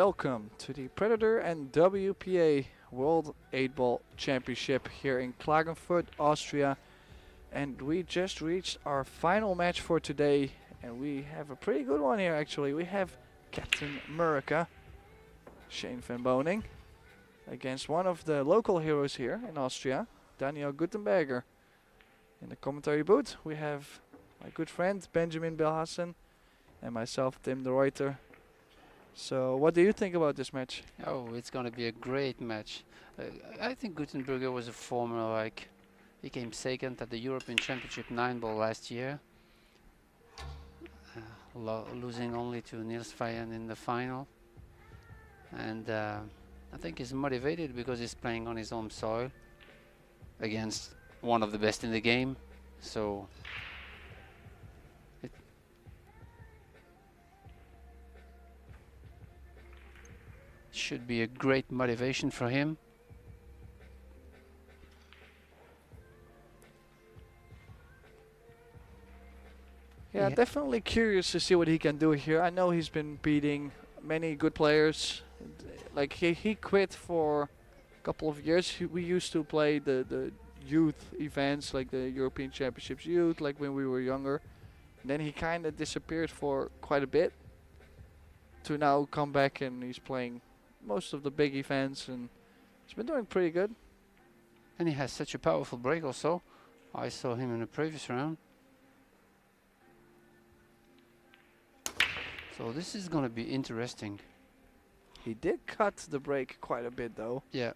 Welcome to the Predator and WPA World 8-Ball Championship here in Klagenfurt, Austria. And we just reached our final match for today. And we have a pretty good one here actually. We have Captain America, Shane van Boening, against one of the local heroes here in Austria, Daniel GUTENBERGER. In the commentary booth we have my good friend Benjamin Belhassen and myself, Tim de Ruyter. So what do you think about this match? Oh, it's going to be a great match. I think GUTENBERGER was a former, he came second at the European Championship 9-ball last year, losing only to Niels Fayen in the final. And I think he's motivated because he's playing on his home soil against one of the best in the game. So it should be a great motivation for him. Yeah, definitely curious to see what he can do here. I know he's been beating many good players. Like he quit for a couple of years. We used to play the youth events, like the European Championships youth, like when we were younger. And then he kind of disappeared for quite a bit to now come back, and he's playing most of the big events, and he's been doing pretty good. And he has such a powerful break also. I saw him in the previous round. So this is going to be interesting. He did cut the break quite a bit though. Yeah.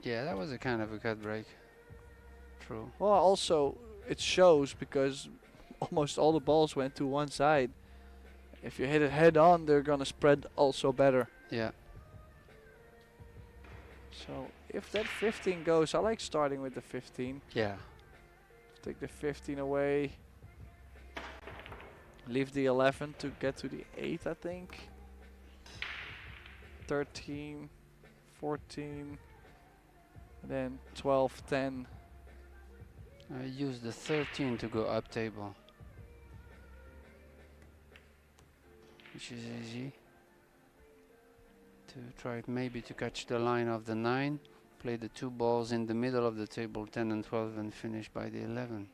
Yeah, that was a kind of a cut break. True. Well, also it shows because almost all the balls went to one side. If you hit it head on, they're gonna spread also better. Yeah. So if that 15 goes, I like starting with the 15. Yeah. Take the 15 away. Leave the 11 to get to the 8, I think. 13, 14, then 12, 10. I use the 13 to go up table, which is easy. To try maybe to catch the line of the 9, play the 2 balls in the middle of the table, 10 and 12, and finish by the 11.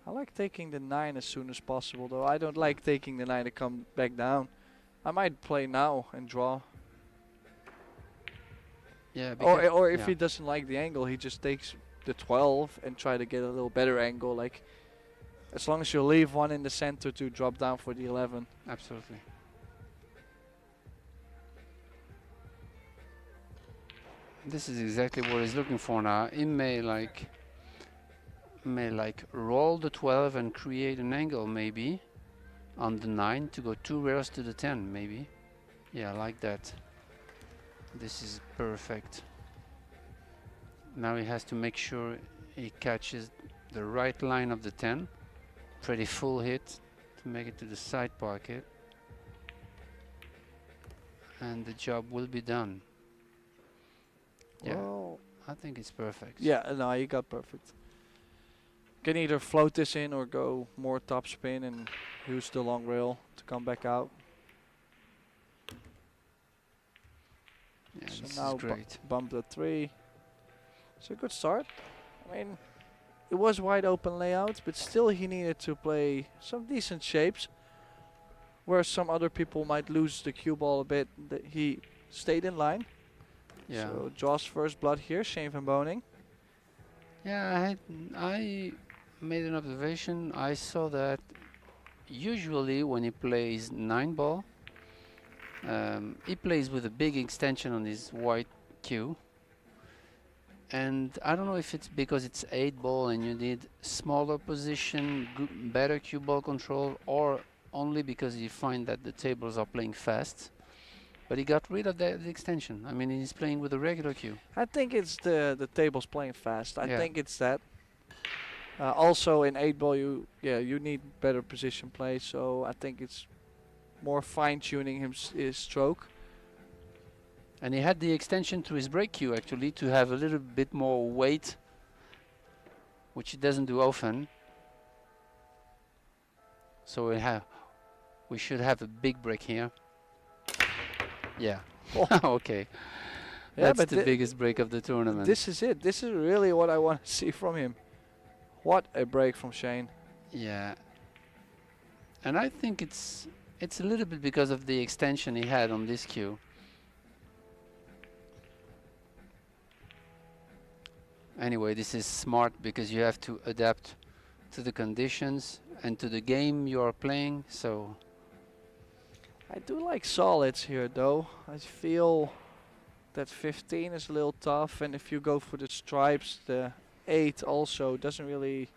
I like taking the 9 as soon as possible though. I don't like taking the 9 to come back down. I might play now and draw. Yeah, or if he doesn't like the angle, he just takes the 12 and try to get a little better angle. Like, as long as you leave one in the center to drop down for the 11. Absolutely. This is exactly what he's looking for now. He may roll the 12 and create an angle maybe on the 9 to go 2 rails to the 10 maybe. Yeah, like that. This is perfect. Now he has to make sure he catches the right line of the 10. Pretty full hit to make it to the side pocket. And the job will be done. Yeah, Well, I think it's perfect. yeah, no, you got perfect. Can either float this in or go more top spin and use the long rail to come back out. Yeah, So this now is great. bump the 3. It's a good start. I mean, it was wide open layout, but still he needed to play some decent shapes. Where some other people might lose the cue ball a bit, he stayed in line. Yeah. So draws first blood here, Shane van Boening. Yeah, I made an observation. I saw that usually when he plays 9-ball, he plays with a big extension on his white cue. And I don't know if it's because it's 8-ball and you need smaller position, better cue ball control, or only because you find that the tables are playing fast. But he got rid of the extension. I mean, he's playing with a regular cue. I think it's the tables playing fast. I Yeah. think it's that. Also in 8-ball you need better position play, so I think it's more fine tuning his stroke. And he had the extension to his break cue actually to have a little bit more weight, which he doesn't do often. So we should have a big break here. Yeah. Okay. Yeah, That's but the biggest break of the tournament. this is it. This is really what I want to see from him. What a break from Shane. Yeah. And I think it's a little bit because of the extension he had on this cue. Anyway, this is smart because you have to adapt to the conditions and to the game you are playing. So I do like solids here though. I feel that 15 is a little tough, and if you go for the stripes, the 8 also doesn't really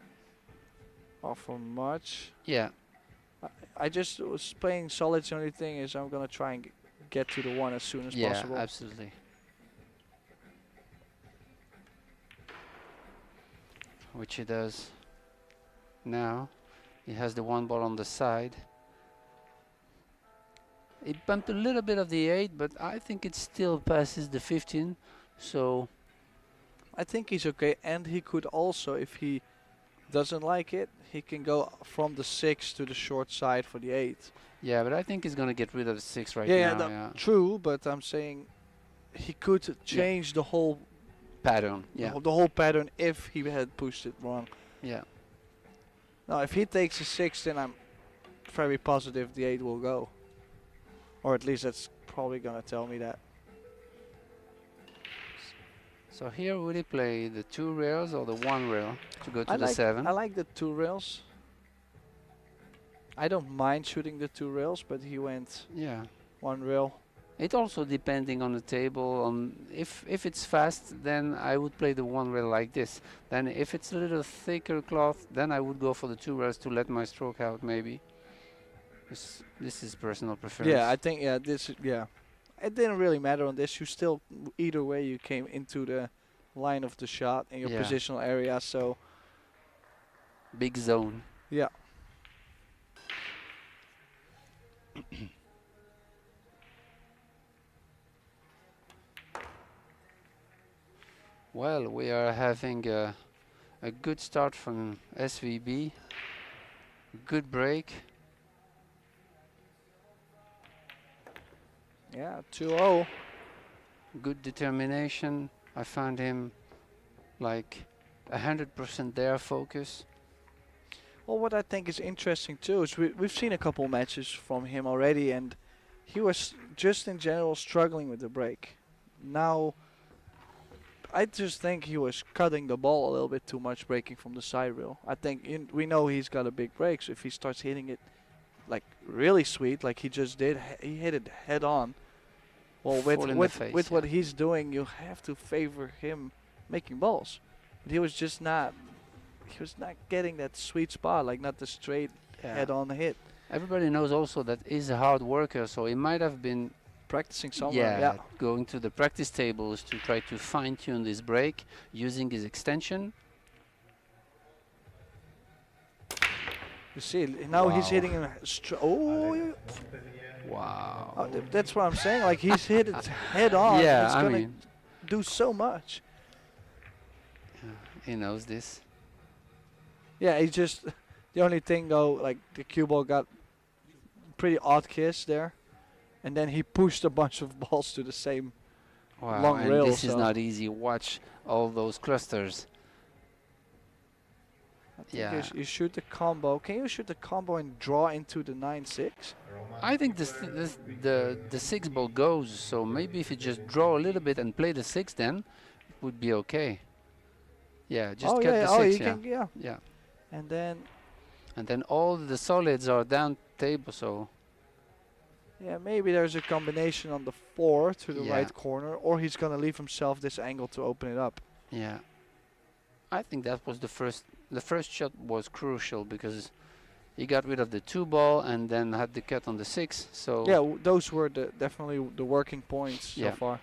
offer much. yeah, I just was playing solids. The only thing is I'm gonna try and get to the 1 as soon as yeah, possible. absolutely. Which he does now. He has the 1 ball on the side. It bumped a little bit of the 8, but I think it still passes the 15. So I think he's okay, and he could also, if he doesn't like it, he can go from the 6 to the short side for the 8. yeah, but I think he's gonna get rid of the 6 right Yeah, now. yeah, true, but I'm saying he could change the whole Pattern. Yeah, the whole pattern if he had pushed it wrong. yeah. Now, if he takes a 6, then I'm very positive the 8 will go. Or at least that's probably gonna tell me that. So here would he play the 2 rails or the 1 rail to go to the 7? I like the 2 rails. I don't mind shooting the 2 rails, but he went Yeah. 1 rail. It also depending on the table. On if it's fast, then I would play the 1 rail like this. Then if it's a little thicker cloth, then I would go for the 2 rails to let my stroke out maybe. This is personal preference. Yeah, I think it didn't really matter on this. You still, either way, you came into the line of the shot in your Yeah. positional area. So Big zone. yeah. Well, we are having a good start from SVB. Good break. Yeah, 2-0. Good determination. I found him like 100% there, focus. Well, what I think is interesting too is we've seen a couple matches from him already, and he was just in general struggling with the break. Now, I just think he was cutting the ball a little bit too much, breaking from the side rail. I think we know he's got a big break, so if he starts hitting it like really sweet, like he just did, he hit it head on. Well, Full in the face, with what he's doing, you have to favor him making balls. But he was just not. He was not getting that sweet spot, like not the straight head-on hit. Everybody knows also that he's a hard worker, so he might have been Practicing somewhere. going to the practice tables to try to fine-tune this break using his extension. You see, now he's Wow. hitting him. Wow. That's what I'm saying. Like he's hit it head on. Yeah, it's I gonna mean, do so much. he knows this. Yeah, he just. The only thing though, like the cue ball got pretty odd kiss there, and then he pushed a bunch of balls to the same. Wow, Long and rail, this is so- not easy. Watch all those clusters. I think Yeah. you shoot the combo. Can you shoot the combo and draw into the 9-6? I think the 6 ball goes, so maybe if you just draw a little bit and play the 6, then it would be okay. Yeah, just cut the 6, you can, yeah. yeah. And then, And then all the solids are down table, so yeah, maybe there's a combination on the 4 to the Yeah. right corner, or he's gonna leave himself this angle to open it up. yeah. I think that was the first shot was crucial because he got rid of the 2 ball and then had the cut on the 6. So Yeah, those were definitely the working points Yeah. so far.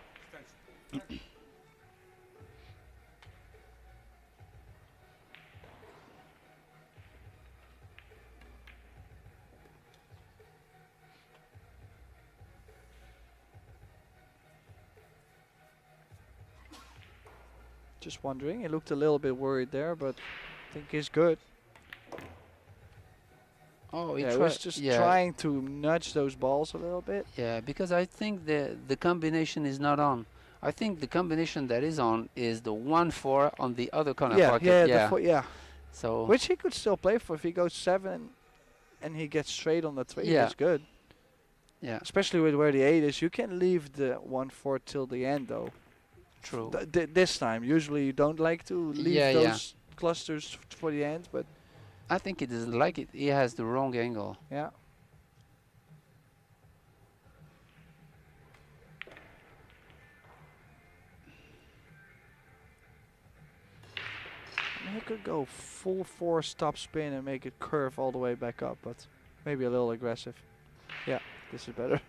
Just wondering. He looked a little bit worried there, but I think he's good. Oh, Yeah, he was just trying to nudge those balls a little bit. Yeah, because I think the combination is not on. I think the combination that is on is the 1-4 on the other corner pocket. Yeah. So Which he could still play for if he goes 7 and he gets straight on the 3. Yeah. That's good. yeah, Especially with where the 8 is. You can leave the 1-4 till the end though. true. This time. Usually you don't like to leave those clusters for the end, but I think he doesn't like it. He has the wrong angle. yeah. He could go full force top spin and make it curve all the way back up, but maybe a little aggressive. Yeah, this is better.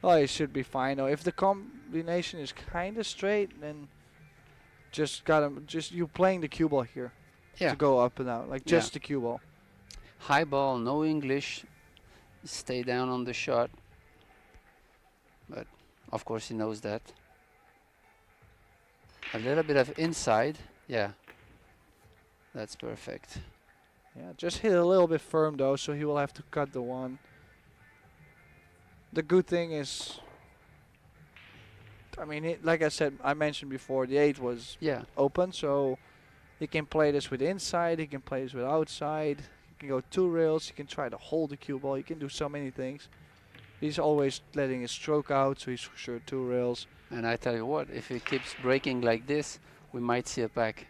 Oh, it should be fine though. If the combination is kind of straight, then just you playing the cue ball here to go up and out, like just the cue ball. High ball, no English. Stay down on the shot. But of course he knows that. A little bit of inside. Yeah. That's perfect. Yeah, just hit a little bit firm though, so he will have to cut the 1. The good thing is, I mean, like I said, I mentioned before, the 8 was open, so he can play this with inside, he can play this with outside, he can go 2 rails, he can try to hold the cue ball, he can do so many things. He's always letting his stroke out, so he's for sure 2 rails. And I tell you what, if he keeps breaking like this, we might see a pack.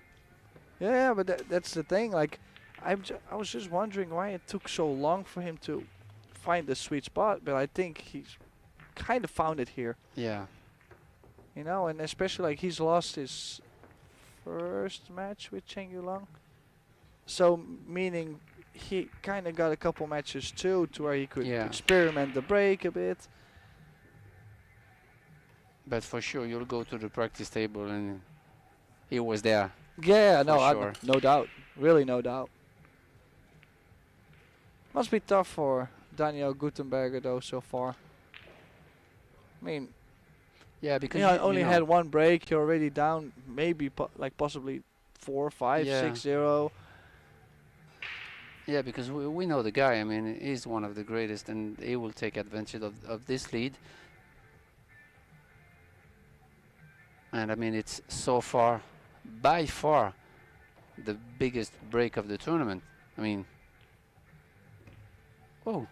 Yeah, but that's the thing. Like, I was just wondering why it took so long for him to find the sweet spot, but I think he's kind of found it here. Yeah. You know, and especially like he's lost his first match with Cheng Yulong. So meaning he kind of got a couple matches too, to where he could experiment the break a bit. But for sure, you'll go to the practice table and he was there. Yeah, sure. No doubt. Really, no doubt. Must be tough for Daniel Gutenberger though so far. I mean, yeah, because he only had 1 break. You're already down, maybe possibly 4, 5, 6-0. Yeah, because we know the guy. I mean, he's one of the greatest, and he will take advantage of this lead. And I mean, it's so far, by far, the biggest break of the tournament. I mean, oh,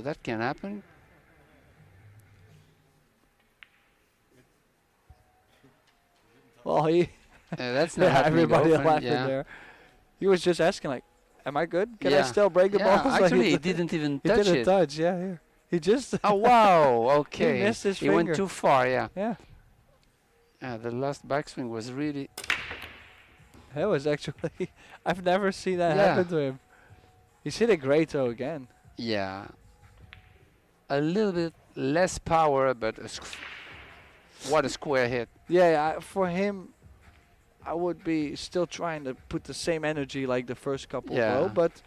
that can happen. Well, that's not happening. Everybody laughing there. He was just asking, like, "Am I good? Can I still break the balls?" Actually, he didn't even touch it. He didn't touch. Yeah. He just. Oh wow! Okay. He missed his He finger. went too far. Yeah. Yeah. The last backswing was really. That was actually. I've never seen that happen to him. He's hit it great though again. Yeah. A little bit less power, but what a square hit. Yeah, for him, I would be still trying to put the same energy like the first couple though. But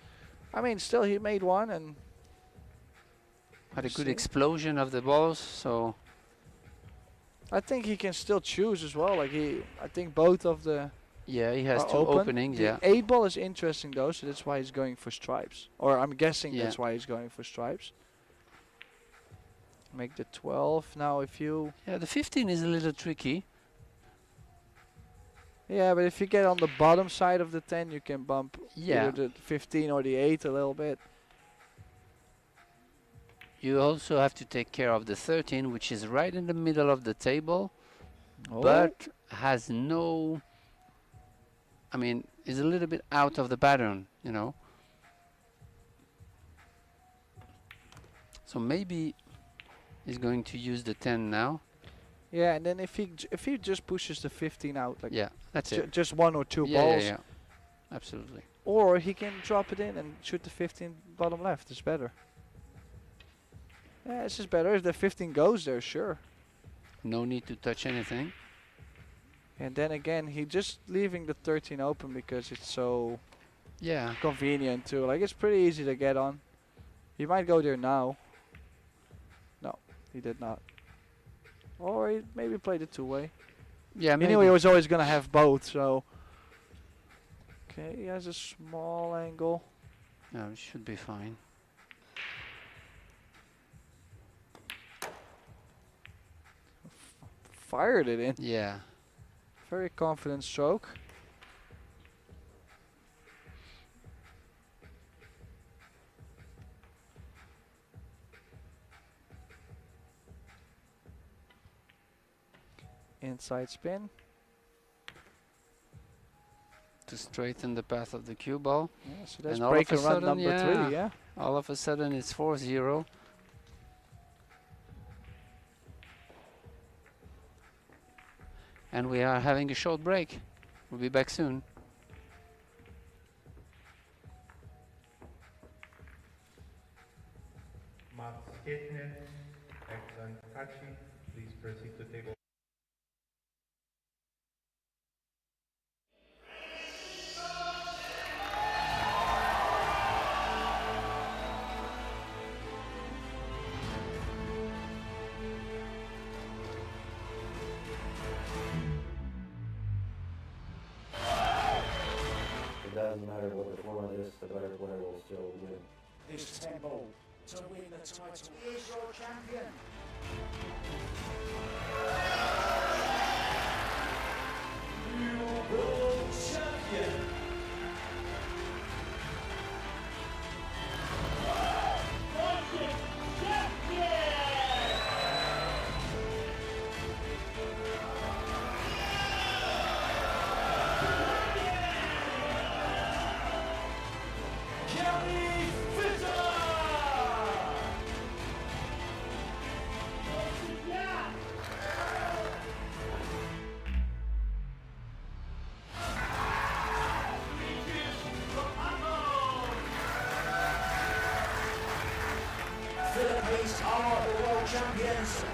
I mean, still he made 1 and had a good explosion of the balls. So I think he can still choose as well. Like I think both of the he has 2 open. openings. The 8 ball is interesting though, so that's why he's going for stripes. Or I'm guessing that's why he's going for stripes. Make the 12 now. If you the 15 is a little tricky. Yeah, but if you get on the bottom side of the 10, you can bump either the 15 or the 8 a little bit. You also have to take care of the 13, which is right in the middle of the table, but has no, I mean, is a little bit out of the pattern, you know. So maybe he's going to use the 10 now. Yeah, and then if he just pushes the 15 out, like that's it. Just 1 or 2 balls. Yeah, absolutely. Or he can drop it in and shoot the 15 bottom left. It's better. Yeah, it's just better if the 15 goes there, sure. No need to touch anything. And then again, he just leaving the 13 open because it's so convenient too. Like it's pretty easy to get on. He might go there now. No, he did not. Or he maybe played it two-way. Yeah, maybe. Anyway, he was always gonna have both, so. Okay, he has a small angle. No, it should be fine. Fired it in. Yeah. Very confident stroke. Inside spin. To straighten the path of the cue ball. Yeah, so that's And all of breaker a run sudden, number yeah. 3, yeah. All of a sudden it's 4-0. And we are having a short break. We'll be back soon. Mats Ketner, excellent touching. Please proceed to table. It doesn't matter what the format is, the better player will still win. This tempo to win the title is your champion. New world champion. Philippines are the world champions.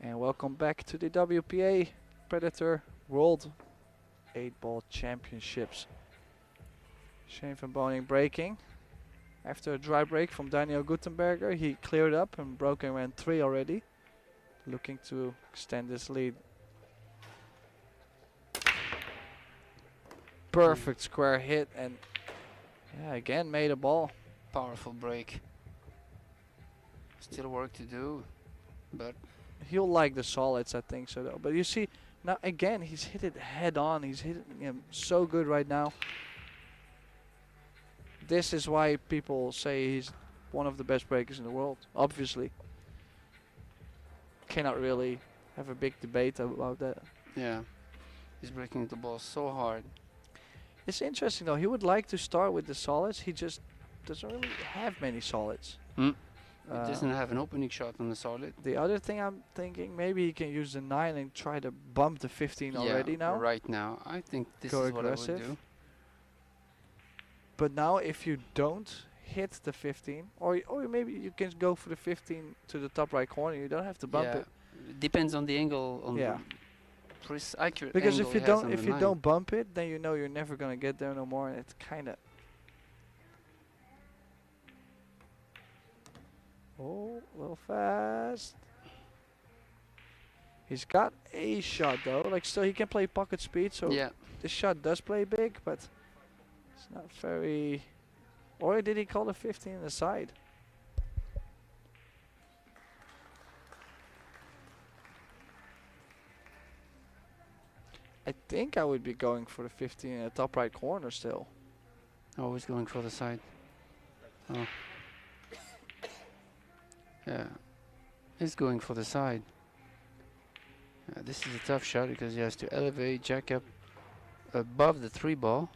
And welcome back to the WPA Predator World 8-Ball Championships. Shane van Boening breaking. After a dry break from Daniel Gutenberger, he cleared up and broke and ran 3 already. Looking to extend his lead. Perfect square hit and yeah, again made a ball. Powerful break. Still work to do, but He'll like the solids, I think so though. But you see, now again, he's hit it head on. He's hitting him so good right now. This is why people say he's one of the best breakers in the world, obviously. Cannot really have a big debate about that. yeah, he's breaking the ball so hard. It's interesting though, he would like to start with the solids. He just doesn't really have many solids. He doesn't have an opening shot on the solid. The other thing I'm thinking, maybe he can use the 9 and try to bump the 15 already now. Right now. I think this Go is what I would aggressive. do. But now if you don't hit the 15, or maybe you can go for the 15 to the top right corner, you don't have to bump Yeah, it. depends on the angle, on Yeah. the accurate Because angle if you he has don't on if the you nine. don't bump it, then you know you're never gonna get there no more, and it's kinda. Oh, a little fast. He's got a shot though, like still he can play pocket speed, so Yeah, this shot does play big, but it's not very. Or did he call the 15 aside? I think I would be going for the 15 in the top right corner still. always going for the side. Oh. Yeah, he's going for the side. This is a tough shot because he has to elevate, jack up above the 3 ball.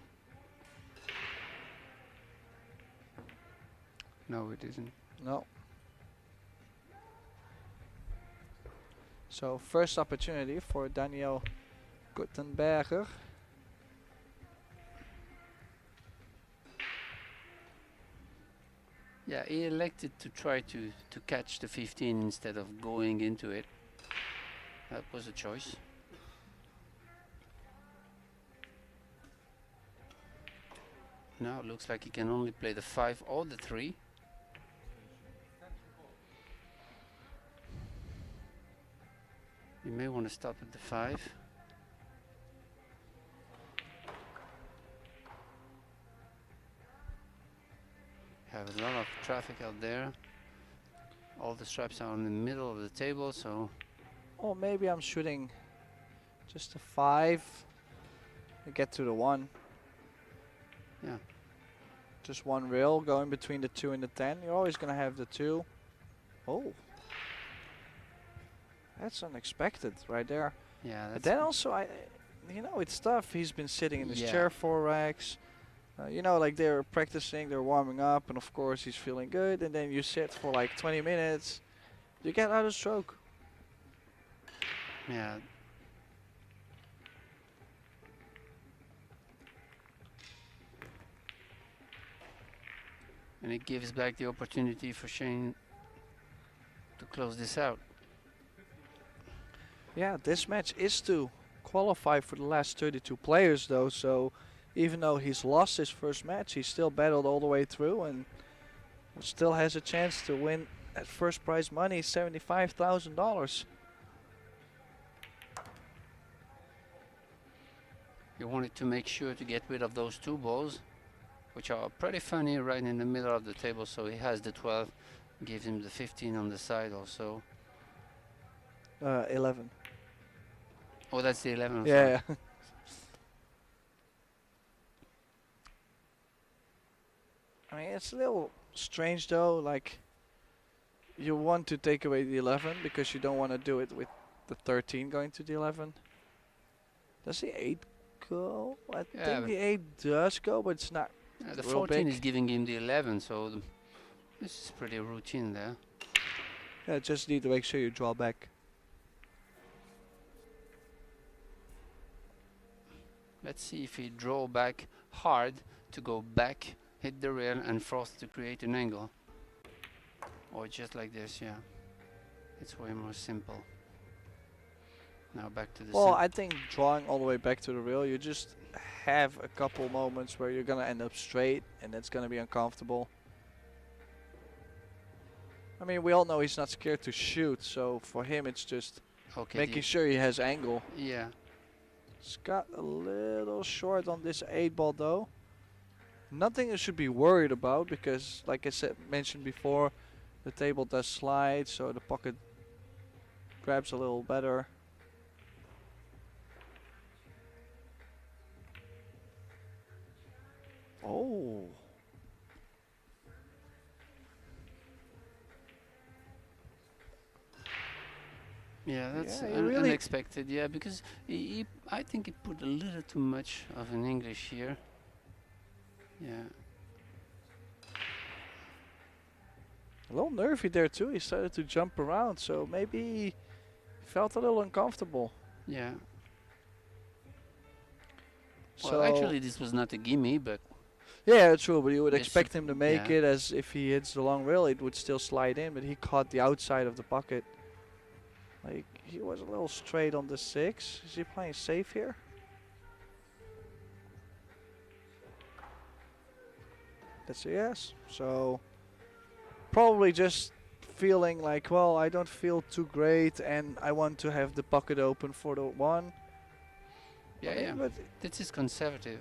No, it isn't. No. So first opportunity for Daniel Gutenberger. Yeah, he elected to try to catch the 15 instead of going into it. That was a choice. Now it looks like he can only play the 5 or the 3. You may want to start with the 5. Have a lot of traffic out there. All the straps are in the middle of the table, so Or maybe I'm shooting just a 5 to get to the 1. yeah. Just one rail going between the 2 and the 10. You're always going to have the 2. Oh. That's unexpected right there. Yeah, But that's then also, you know, it's tough. He's been sitting in his Yeah. chair for racks. You know, like they're practicing, they're warming up, and of course he's feeling good. And then you sit for like 20 minutes. You get out of stroke. yeah. And it gives back the opportunity for Shane to close this out. Yeah, this match is to qualify for the last 32 players though, so even though he's lost his first match, he still battled all the way through and still has a chance to win at first prize money, $75,000. He wanted to make sure to get rid of those 2 balls, which are pretty funny right in the middle of the table, so he has the 12, gives him the 15 on the side also. 11. Oh, that's the 11. I'm sorry. Yeah. I mean, it's a little strange though, like you want to take away the 11 because you don't want to do it with the 13 going to the 11. Does the 8 go? I Yeah, think but the 8 does go, but it's not. the real 14 big. is giving him the 11, so this is pretty routine there. Yeah, just need to make sure you draw back. Let's see if he draw back hard to go back, hit the rail and force to create an angle. Or just like this, yeah. It's way more simple. Now back to the Well, I think drawing all the way back to the rail, you just have a couple moments where you're gonna end up straight, and that's gonna be uncomfortable. I mean, we all know he's not scared to shoot, so for him it's just okay, making sure he has angle. yeah. It's got a little short on this 8 ball though. Nothing you should be worried about because, like I said, mentioned before, the table does slide, so the pocket grabs a little better. Oh. Yeah, that's Yeah, he really- unexpected. Yeah, because I think he put a little too much of an English here. Yeah, A little nervy there too. He started to jump around, so maybe he felt a little uncomfortable. yeah. So Well, actually, this was not a gimme, but yeah, true. But you would Yes, expect him to make yeah. it, as if he hits the long rail, it would still slide in. But he caught the outside of the pocket. Like he was a little straight on the 6. Is he playing safe here? That's a yes. So probably just feeling like, well, I don't feel too great, and I want to have the pocket open for the 1. yeah, I mean, yeah. But This is conservative.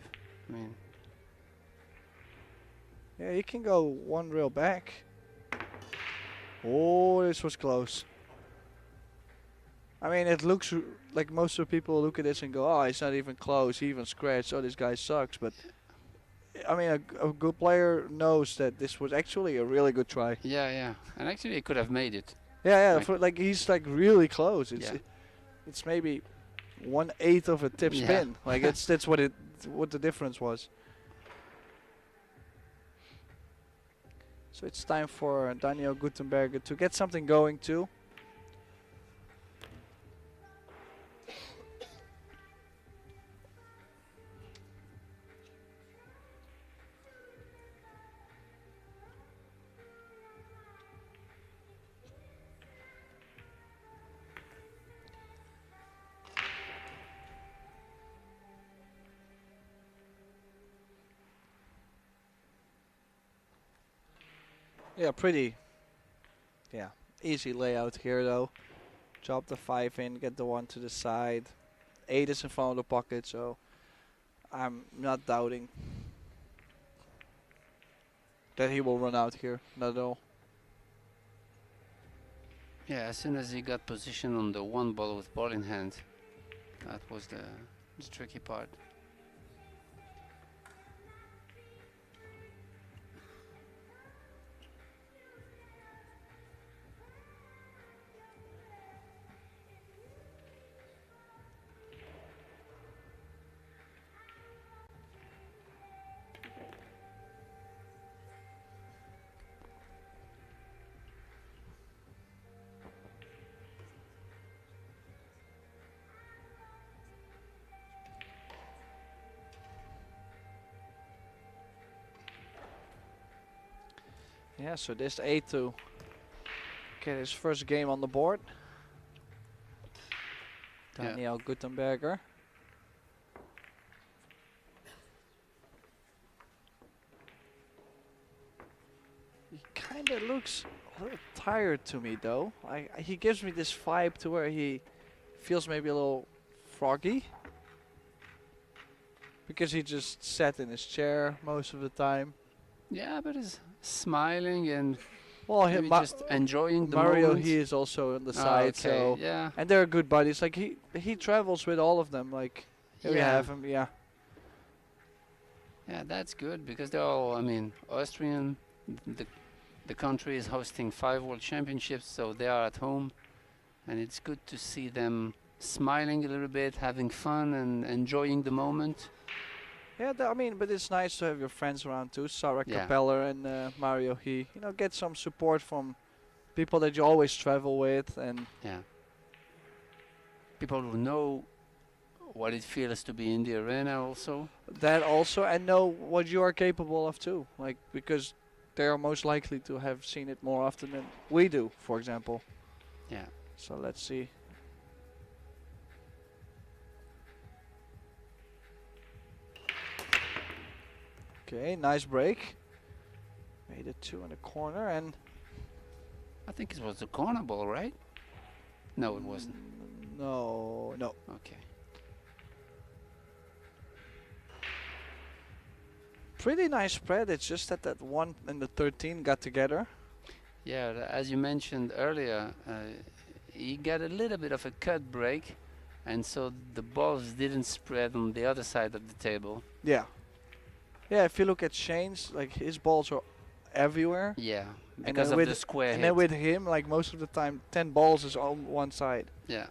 I mean, yeah, you can go 1 rail back. Oh, this was close. I mean, it looks like most of the people look at this and go, oh, it's not even close, he even scratched, oh, this guy sucks. But, I mean, a good player knows that this was actually a really good try. yeah, yeah. And actually, he could have made it. Yeah, Like- for, like he's like really close. It's Yeah. it's maybe 1/8 of a tip Yeah. spin. Like that's what the difference was. So it's time for Daniel Gutenberger to get something going too. Yeah, pretty. Yeah, easy layout here though. Drop the 5 in, get the 1 to the side. 8 is in front of the pocket, so I'm not doubting that he will run out here. Not at all. Yeah, as soon as he got position on the 1 ball with ball in hand, that was the tricky part. Yeah, so this 8 to get his first game on the board. Yeah. Daniel Gutenberger. He kind of looks a little tired to me though. He gives me this vibe to where he feels maybe a little froggy. Because he just sat in his chair most of the time. Yeah, but he's smiling and Well, maybe just enjoying the Mario, moment. he is also on the Ah, side, okay, so yeah, and they're good buddies. Like he travels with all of them. Like here we Yeah. have him. Yeah, yeah, that's good because they're all, I mean, Austrian. The country is hosting 5 World Championships, so they are at home, and it's good to see them smiling a little bit, having fun, and enjoying the moment. yeah. I mean, but it's nice to have your friends around too. Sarah Yeah. Capeller and Mario. He, get some support from people that you always travel with, and Yeah. People who know what it feels to be in the arena also. that also, and know what you are capable of too. Like because they are most likely to have seen it more often than we do, for example. Yeah. So let's see. Okay, nice break. Made it 2 in the corner, and I think it was the corner ball, right? No, it wasn't. no. Okay. Pretty nice spread. It's just that 1 and the 13 got together. Yeah, as you mentioned earlier, he got a little bit of a cut break, and so the balls didn't spread on the other side of the table. Yeah. Yeah, if you look at Shane's, like his balls are everywhere. Yeah, And because then of with the square And hit. then with him, like most of the time, 10 balls is on one side. Yeah.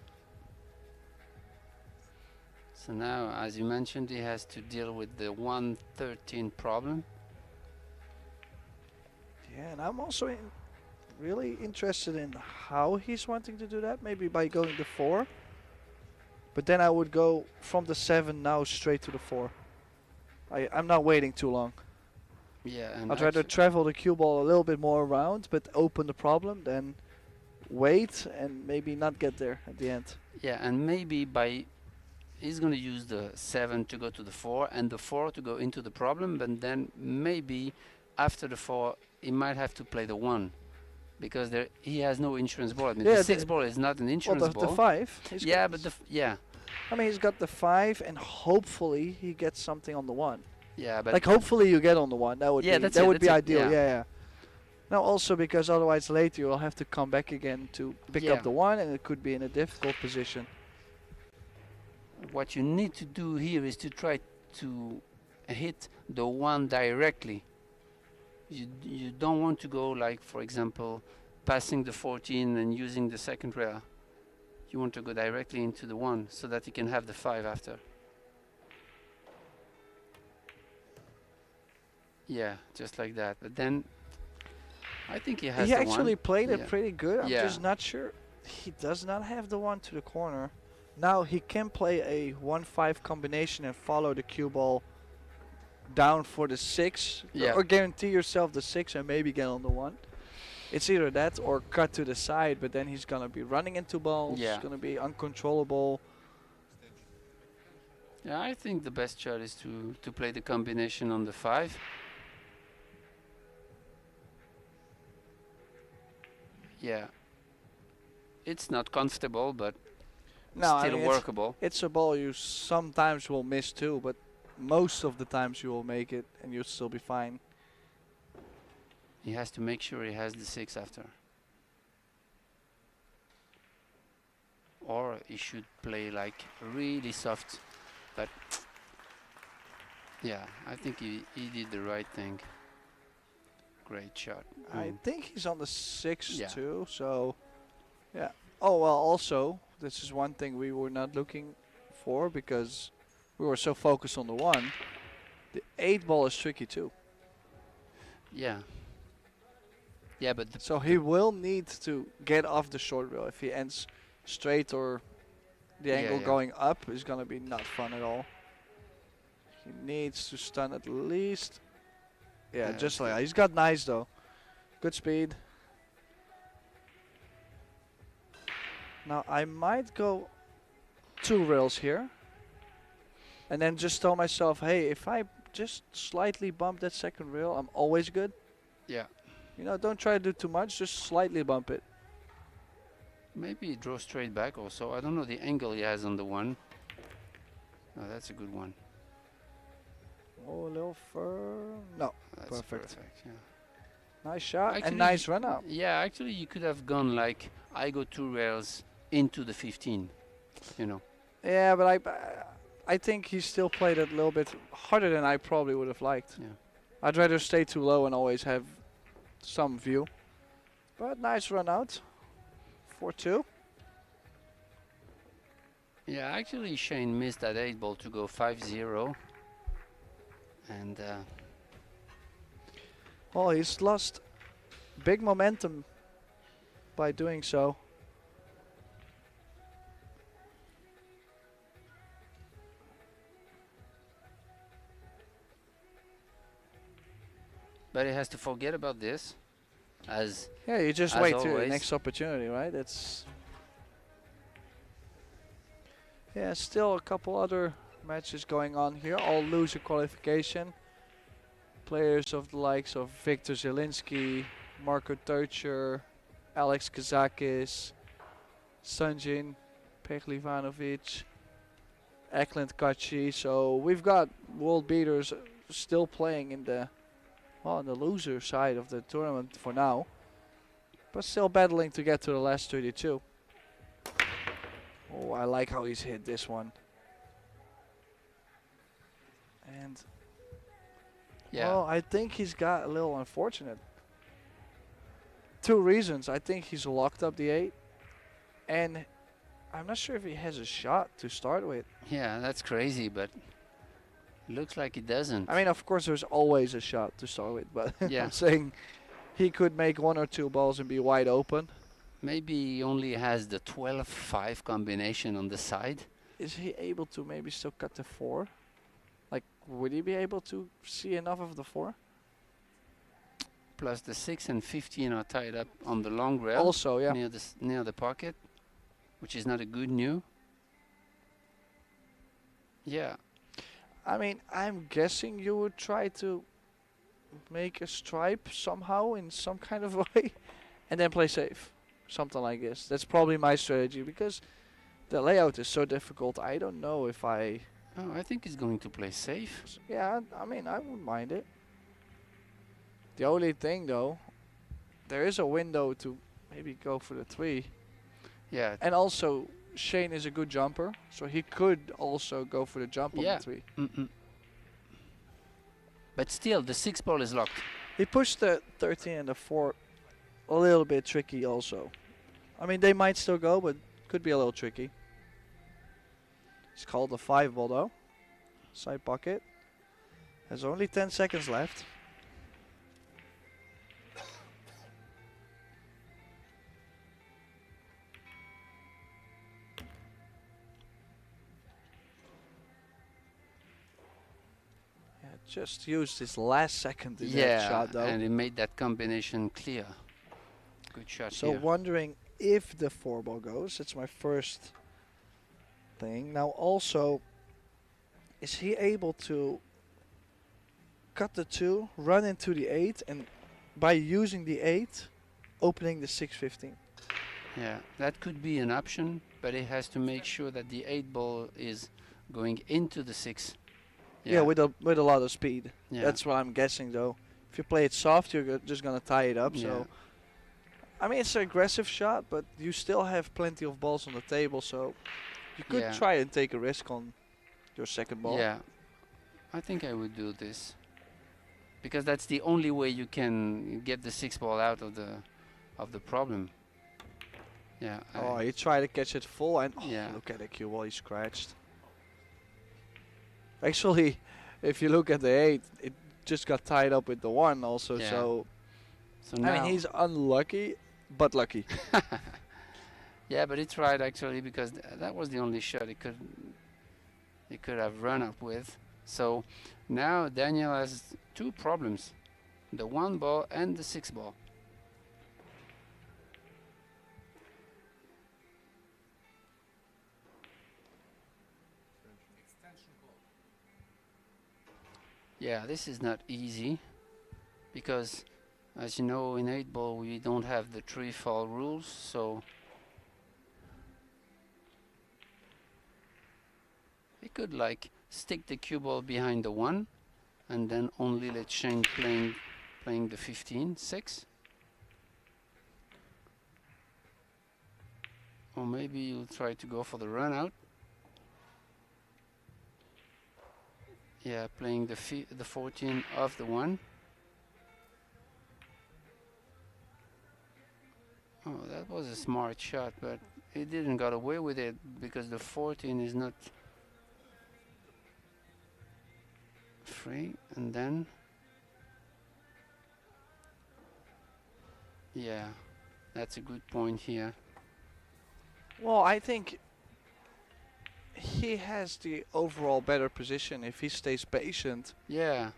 So now, as you mentioned, he has to deal with the 113 problem. Yeah, and I'm also really interested in how he's wanting to do that. Maybe by going to 4. But then I would go from the 7 now straight to the 4. I'm not waiting too long. Yeah, and I'd rather travel the cue ball a little bit more around, but open the problem than wait and maybe not get there at the end. yeah, and maybe he's going to use the 7 to go to the 4 and the 4 to go into the problem, but then maybe after the 4 he might have to play the 1 because he has no insurance ball. I mean, Yeah, the 6 ball is not an insurance Well, the ball. 5. Yeah, but I mean, he's got the 5, and hopefully he gets something on the 1. yeah, but Like hopefully you get on the 1. That would Yeah, be that's that it, would be that's it, ideal. yeah. Yeah. Now also because otherwise later you'll have to come back again to pick Yeah. up the 1, and it could be in a difficult position. what you need to do here is to try to hit the 1 directly. You don't want to go like, for example, passing the 14 and using the second rail. You want to go directly into the 1 so that you can have the 5 after. Yeah, just like that. But then I think he has He the actually 1. played it Yeah. pretty good. I'm Yeah. just not sure. He does not have the 1 to the corner. Now he can play a 1-5 combination and follow the cue ball down for the 6. Yeah. Or guarantee yourself the 6 and maybe get on the 1. It's either that or cut to the side, but then he's going to be running into balls. Yeah. It's going to be uncontrollable. Yeah, I think the best shot is to play the combination on the 5. Yeah. It's not comfortable, but No, I still mean, workable. it's a ball you sometimes will miss too, but most of the times you will make it and you'll still be fine. He has to make sure he has the 6 after. Or he should play like really soft. But yeah, I think he did the right thing. Great shot. I Ooh. think he's on the 6 Yeah. too, so yeah. Oh well, also this is one thing we were not looking for because we were so focused on the 1. The 8 ball is tricky too. Yeah. Yeah, but the So he will need to get off the short rail. If he ends straight or the Yeah, angle yeah. going up is gonna be not fun at all. He needs to stun at least. Yeah, just like that. He's got nice though. Good speed. Now I might go 2 rails here. And then just tell myself, hey, if I just slightly bump that second rail, I'm always good. yeah. You know, don't try to do too much, just slightly bump it. Maybe draw straight back also. I don't know the angle he has on the 1. Oh, that's a good one. Oh, a little firm. No, That's Perfect. Yeah. nice shot Actually, and nice run up. Yeah, actually you could have gone like I go 2 rails into the 15. You know. Yeah, but I think he still played it a little bit harder than I probably would have liked. Yeah. I'd rather stay too low and always have some view. But nice run out. 4-2. Yeah, actually Shane missed that 8 ball to go 5-0. And Well, he's lost big momentum by doing so. but he has to forget about this as Yeah, you just As wait till the always. next opportunity, right? It's yeah, still a couple other matches going on here. All loser qualification. Players of the likes of Victor Zielinski, Marko Turcher, Alex Kazakis, Sanjin Pehlivanovic, Eklund Kachi. So we've got world beaters still playing in the on the loser side of the tournament for now. But still battling to get to the last 32. Oh, I like how he's hit this one. And yeah. well, I think he's got a little unfortunate. 2 reasons. I think he's locked up the 8. And I'm not sure if he has a shot to start with. Yeah, that's crazy, but looks like he doesn't. I mean, of course, there's always a shot to start with. But Yeah. I'm saying he could make 1 or 2 balls and be wide open. Maybe he only has the 12-5 combination on the side. Is he able to maybe still cut the 4? Like, would he be able to see enough of the 4? Plus the 6 and 15 are tied up on the long rail Also, yeah. near the pocket, which is not a good new. Yeah, I mean, I'm guessing you would try to make a stripe somehow in some kind of way and then play safe. Something like this. That's probably my strategy because the layout is so difficult. I don't know if I... oh, I think he's going to play safe. Yeah, I mean, I wouldn't mind it. The only thing though, there is a window to maybe go for the 3. Yeah, And also, Shane is a good jumper, so he could also go for the jump on Yeah. the 3. but still the 6 ball is locked. He pushed the 13 and the 4 a little bit tricky also. I mean, they might still go, but could be a little tricky. It's called the 5 ball though. Side pocket. Has only 10 seconds left. Yeah, just used his last second in that Yeah, shot though. and he made that combination clear. Good shot So here. wondering if the 4 ball goes. That's my first thing. Now also, is he able to cut the 2, run into the 8, and by using the 8, opening the 6-15. Yeah, that could be an option, but it has to make sure that the 8 ball is going into the 6. Yeah, with a lot of speed. Yeah. That's what I'm guessing, though. If you play it soft, you're just gonna tie it up. Yeah. So, I mean, it's an aggressive shot, but you still have plenty of balls on the table, so you could Yeah. try and take a risk on your second ball. Yeah, I think I would do this because that's the only way you can get the 6 ball out of the problem. Yeah. Oh, you try to catch it full, and Yeah. look at the cue ball, he scratched. Actually, if you look at the 8, it just got tied up with the 1 also. Yeah. So So I now, mean, he's unlucky, but lucky. yeah, but he tried actually because that was the only shot he could have run up with. So now Daniel has 2 problems: the 1 ball and the 6 ball. Yeah, this is not easy because, as you know, in 8 ball we don't have the 3 fall rules, so he could like stick the cue ball behind the 1 and then only let Shane playing the 15-6. Or maybe you'll try to go for the run out. Yeah, playing the 14 of the 1. Oh, that was a smart shot, but he didn't got away with it because the 14 is not free. And then, yeah, that's a good point here. Well, I think he has the overall better position if he stays patient. Yeah,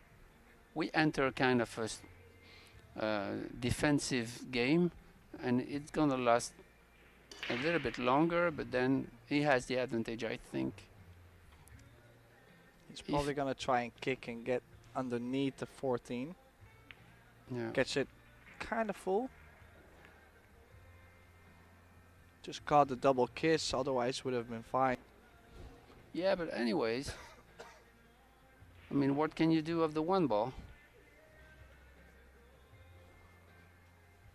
we enter kind of a defensive game, and it's gonna last a little bit longer, but then he has the advantage, I think. He's probably gonna try and kick and get underneath the 14. Yeah. Catch it kind of full. Just caught the double kiss, otherwise would have been fine. Yeah, but anyways, I mean, what can you do of the 1 ball?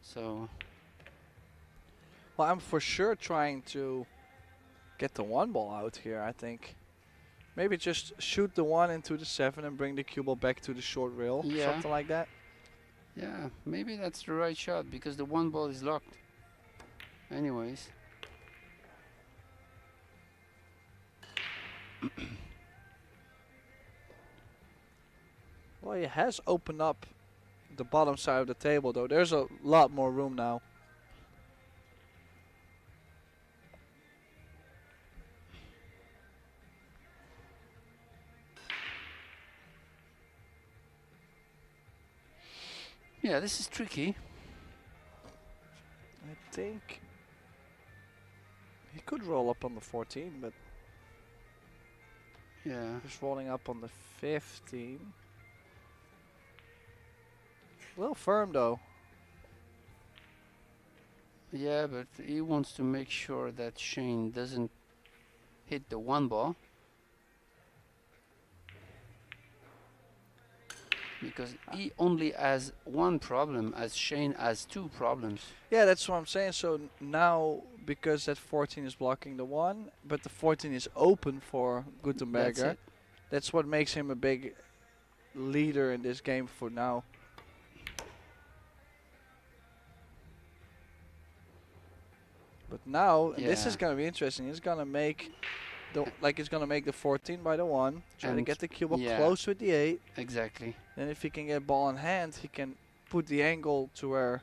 So, Well, I'm for sure trying to get the 1 ball out here, I think. Maybe just shoot the 1 into the 7 and bring the cue ball back to the short rail. Yeah. Something like that. yeah, maybe that's the right shot because the 1 ball is locked. Anyways. Well, he has opened up the bottom side of the table, though. There's a lot more room now. Yeah, this is tricky. I think he could roll up on the 14, but Yeah. he's rolling up on the 15. A little firm, though. Yeah, but he wants to make sure that Shane doesn't hit the 1 ball. Because he only has 1 problem, as Shane has 2 problems. Yeah, that's what I'm saying. So now, because that 14 is blocking the 1, but the 14 is open for That's Gutenberger, it. that's what makes him a big leader in this game for now. But now, this is Yeah. gonna be interesting. He's gonna make he's gonna make the 14 by the 1, try to And get the cue ball yeah. close with the 8. Exactly. Then if he can get ball in hand, he can put the angle to where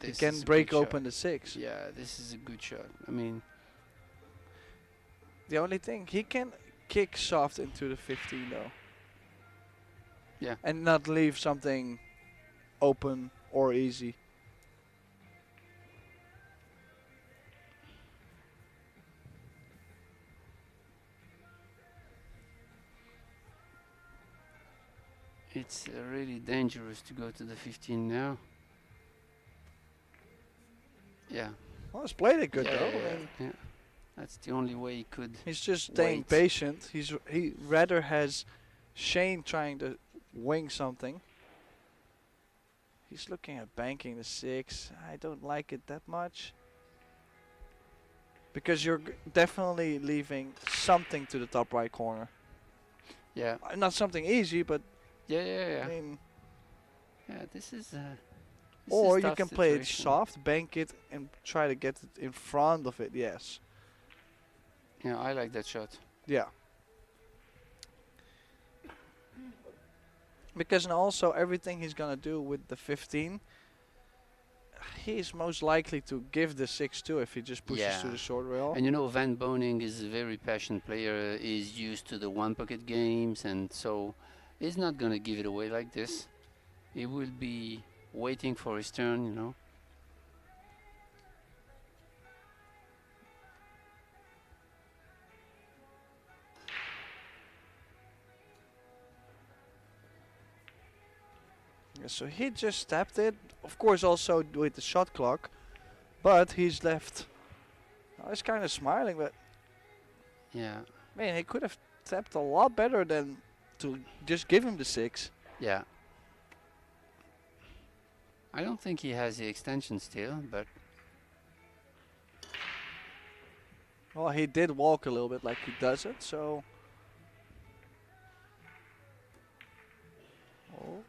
he This can is a break good shot. open the 6. Yeah, this is a good shot. I mean, The only thing, he can kick soft into the 15 though. Yeah. And not leave something open or easy. it's really dangerous to go to the 15 now. Well, he's played it good Yeah, though. yeah, I mean, yeah. That's the only way he could. he's just staying Wait. patient. He rather has Shane trying to wing something. He's looking at banking the 6. I don't like it that much. Because you're definitely leaving something to the top right corner. Yeah, Not something easy, but yeah, yeah, I yeah. mean, Yeah, this is. This or is you tough can play it situation. soft, bank it, and try to get it in front of it. Yes. Yeah, I like that shot. Yeah. Because and also everything he's gonna do with the 15, he's most likely to give the 6 if he just pushes to Yeah. the short rail. And you know, Van Boening is a very passionate player. Is used to the one pocket games, and so he's not gonna give it away like this. He will be waiting for his turn, you know. Yeah, so he just tapped it. Of course, also with the shot clock, but he's left. He's kind of smiling, but Yeah, man, he could have tapped a lot better than to just give him the 6. yeah. I don't think he has the extension still, but Well, he did walk a little bit like he does it, so. Oh.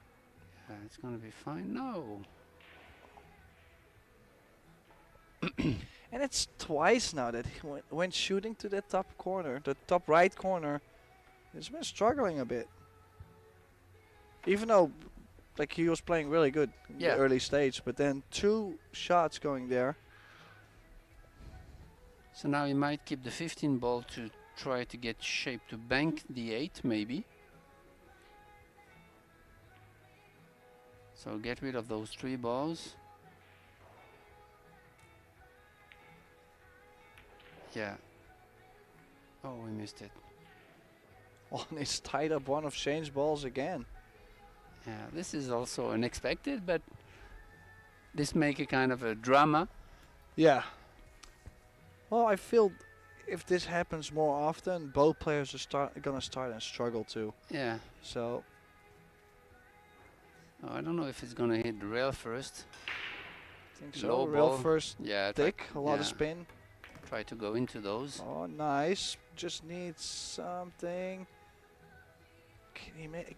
it's gonna be fine. No. And it's twice now that he when shooting to that top corner, the top right corner, he's been struggling a bit. Even though, like, he was playing really good in Yeah. the early stage, but then 2 shots going there. So now he might keep the 15 ball to try to get shape to bank the 8, maybe. So get rid of those 3 balls. Yeah. Oh, we missed it. Oh, and he's tied up one of Shane's balls again. Yeah, this is also unexpected, but this make a kind of a drama. Yeah. Well, I feel if this happens more often, both players are gonna start and struggle too. Yeah. So Oh, I don't know if it's gonna hit the rail first. I think so. Low Real ball. first Yeah, thick, a lot of yeah. spin. try to go into those. Oh, nice. Just needs something.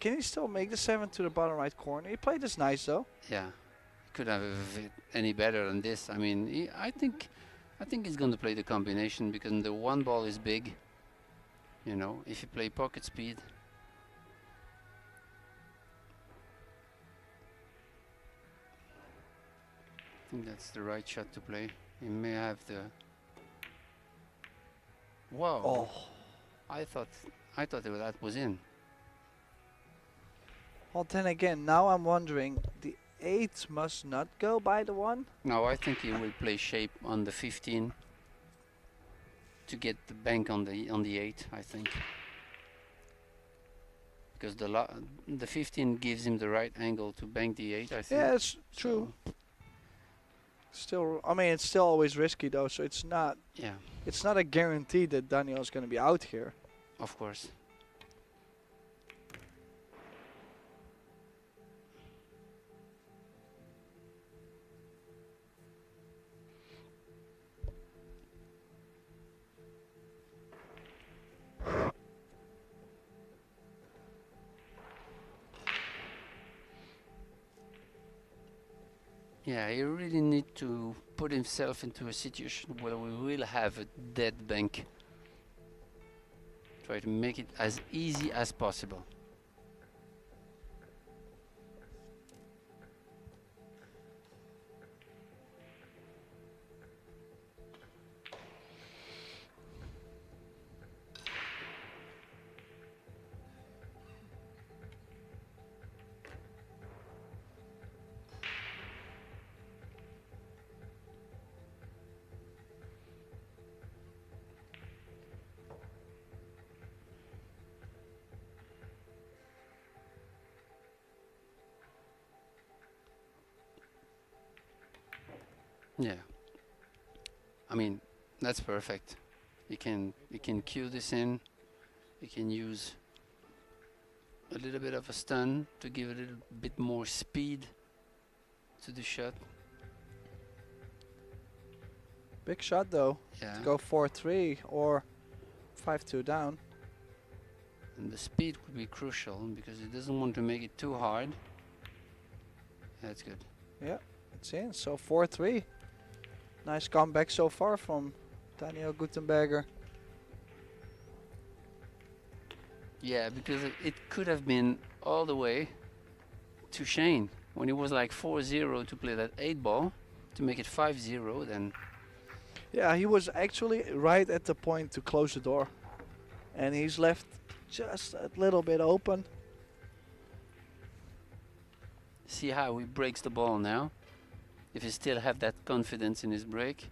Can he still make the 7 to the bottom right corner? He played this nice though. Yeah, could have hit any better than this. I mean, I think he's going to play the combination because the one ball is big. You know, if you play pocket speed. I think that's the right shot to play. He may have the. Whoa! Oh, I thought that was in. well then again, now I'm wondering, the 8 must not go by the 1? No, I think he will play shape on the 15 to get the bank on the 8. I think because the 15 gives him the right angle to bank the 8. I think. Yeah, it's true. So, Still, I mean, it's still always risky though, so it's not yeah, a guarantee that Daniel is going to be out here. of course. Yeah, he really need to put himself into a situation where we will have a dead bank. Try to make it as easy as possible. Yeah. I mean, that's perfect. You can cue this in. You can use a little bit of a stun to give a little bit more speed to the shot. Big shot though. Yeah. To go 4-3 or 5-2 down. And the speed would be crucial because it doesn't want to make it too hard. That's good. Yeah, it's in. So 4-3. Nice comeback so far from Daniel Gutenberger. Yeah, because it could have been all the way to Shane when it was like 4-0 to play that 8 ball to make it 5-0. Then Yeah, he was actually right at the point to close the door. And he's left just a little bit open. see how he breaks the ball now. If he still have that confidence in his break.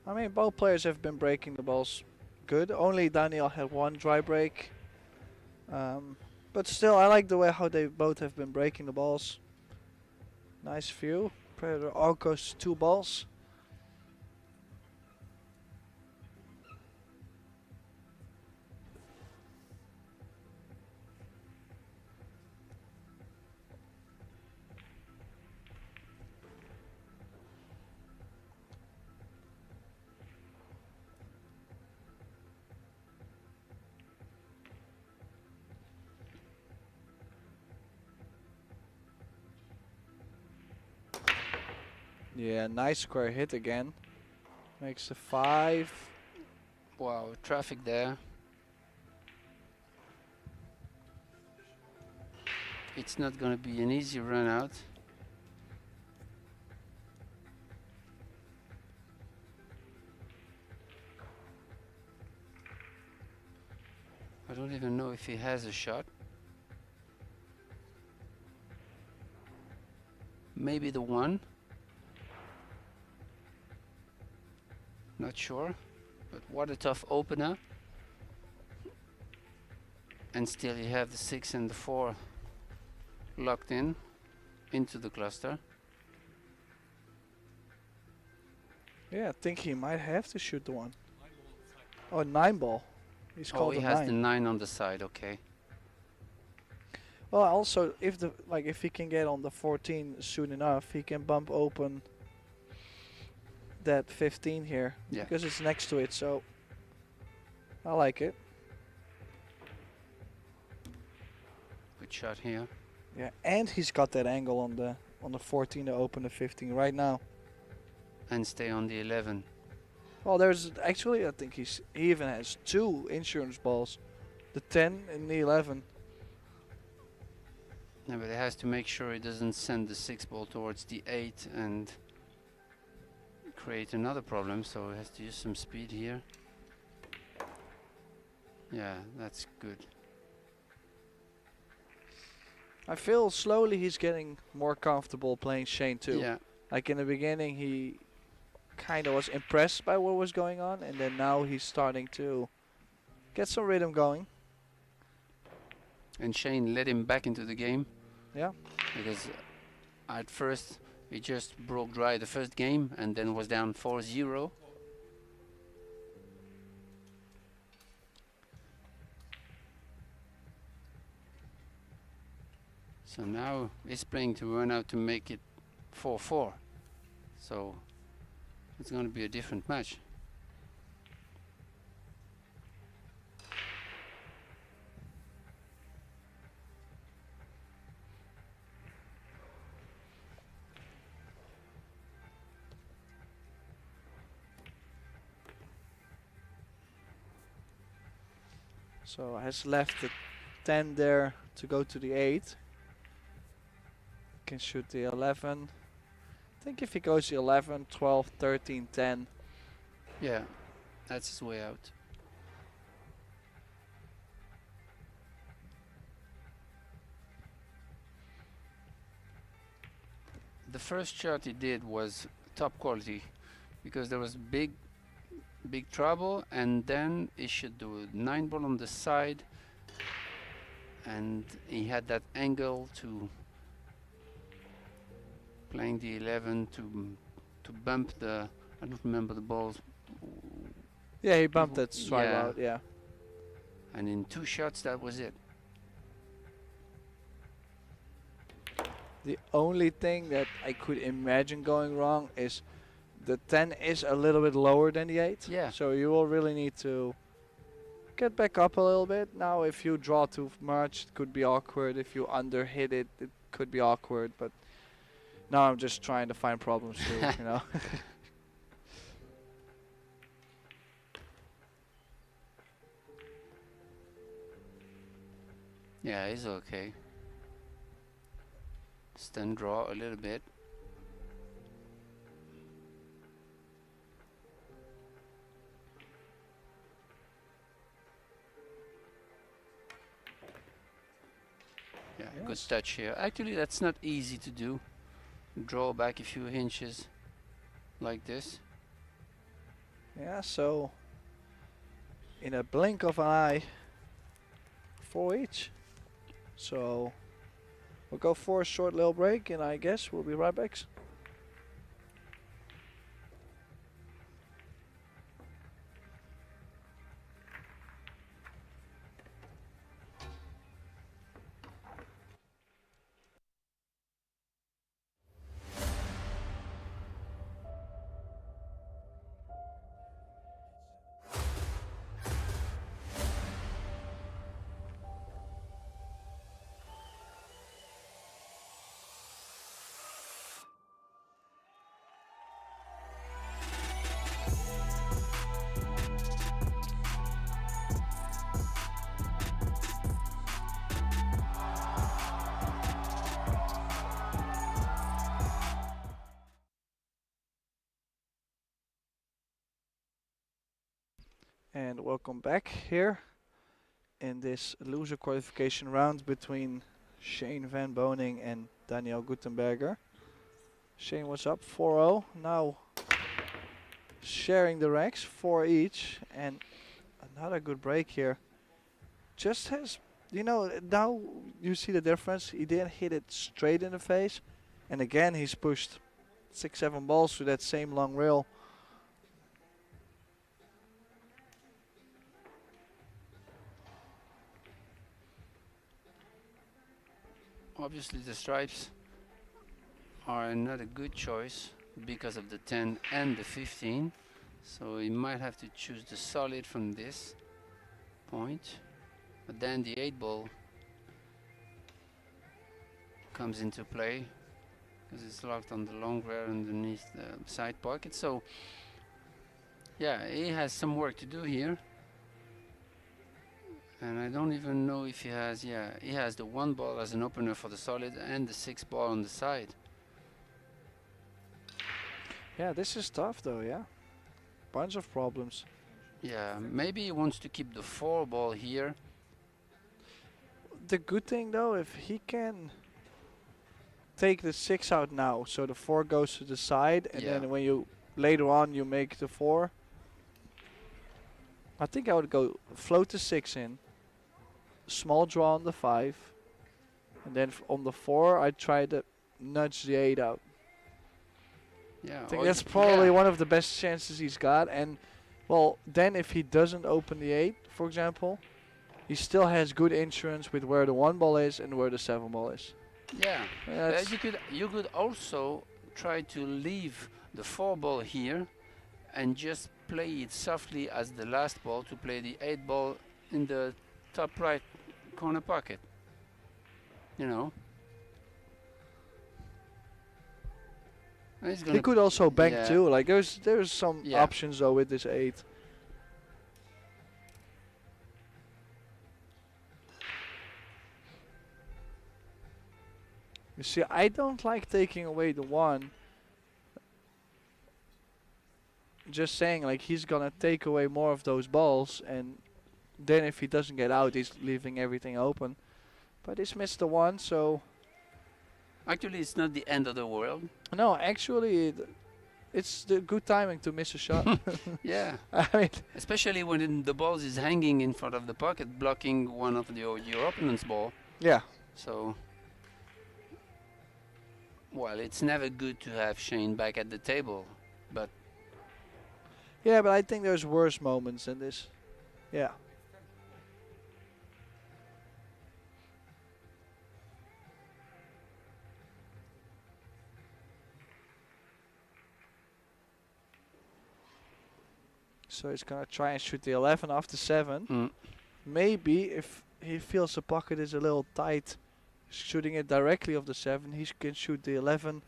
I mean, both players have been breaking the balls good. Only Daniel had one dry break. But still, I like the way how they both have been breaking the balls. Nice view. Predator all goes 2 balls. Yeah, nice square hit again. Makes a 5. Wow, traffic there. It's not going to be an easy run out. I don't even know if he has a shot. Maybe the 1. Not sure, but what a tough opener. And still you have the 6 and the 4 locked in into the cluster. Yeah, I think he might have to shoot the 1. Oh, 9 ball. He's Oh, called he a has 9. the 9 on the side, okay. Well, also, if the if he can get on the 14 soon enough, he can bump open that 15 here. Yeah. Because it's next to it, so I like it. Good shot here. Yeah, and he's got that angle on the 14 to open the 15 right now. And stay on the 11. Well, there's actually, I think he even has 2 insurance balls, the 10 and the 11. Yeah, but he has to make sure he doesn't send the 6 ball towards the 8 and create another problem, so he has to use some speed here. Yeah, that's good. I feel slowly he's getting more comfortable playing Shane too. Yeah, Like in the beginning, he kind of was impressed by what was going on, and then now he's starting to get some rhythm going. and Shane led him back into the game. Yeah. Because at first he just broke dry the first game and then was down 4-0. So now he's playing to run out to make it 4-4. So it's going to be a different match. So has left the 10 there to go to the 8. Can shoot the 11. I think if he goes the 11, 12, 13, 10. Yeah, that's his way out. The first shot he did was top quality because there was big trouble, and then he should do 9 ball on the side, and he had that angle to playing the 11 to bump the. I don't remember the balls. Yeah, he bumped that stripe Yeah. out. Yeah. And in 2 shots, that was it. The only thing that I could imagine going wrong is the 10 is a little bit lower than the 8. Yeah. So you will really need to get back up a little bit. Now, if you draw too much, it could be awkward. If you underhit it, it could be awkward. But now I'm just trying to find problems too, you know. Yeah, he's okay. Stand draw a little bit. Yeah, good Yes. touch here. Actually, that's not easy to do. Draw back a few inches like this. Yeah, so in a blink of an eye, 4 each. So we'll go for a short little break, and I guess we'll be right back. And welcome back here in this loser qualification round between Shane Van Boening and Daniel Gutenberger. Shane was up 4-0, now sharing the ranks, 4 each, and another good break here. Just has, you know, now you see the difference. He didn't hit it straight in the face, and again he's pushed 6-7 balls through that same long rail. Obviously the stripes are not a good choice because of the 10 and the 15. So you might have to choose the solid from this point. But then the 8 ball comes into play because it's locked on the long rail underneath the side pocket. So yeah, he has some work to do here. And I don't even know if he has, yeah, he has the 1 ball as an opener for the solid and the 6 ball on the side. Yeah, this is tough though, yeah. Bunch of problems. Yeah, maybe he wants to keep the 4 ball here. The good thing though, if he can take the 6 out now, so the 4 goes to the side, and Yeah. then when you later on you make the 4, I think I would go float the 6 in, small draw on the 5, and then on the 4 I try to nudge the 8 out. Yeah, I think or that's y- probably yeah. one of the best chances he's got. And well, then if he doesn't open the 8, for example, he still has good insurance with where the 1 ball is and where the 7 ball is. Yeah, That's you could also try to leave the 4 ball here and just play it softly as the last ball to play the 8 ball in the top right corner pocket. You know. And he's he gonna could also bank yeah. too. Like there's some Yeah. options though with this 8. You see, I don't like taking away the 1. Just saying, like, he's gonna take away more of those balls, and then if he doesn't get out, he's leaving everything open. But he's missed the 1, so Actually, it's not the end of the world. no, actually, it's the good timing to miss a shot. Yeah, I mean, especially when the ball is hanging in front of the pocket, blocking one of your opponent's ball. yeah. So Well, it's never good to have Shane back at the table, but Yeah, but I think there's worse moments than this. Yeah. So he's gonna try and shoot the 11 off the 7. Maybe if he feels the pocket is a little tight, shooting it directly off the 7, he can shoot the 11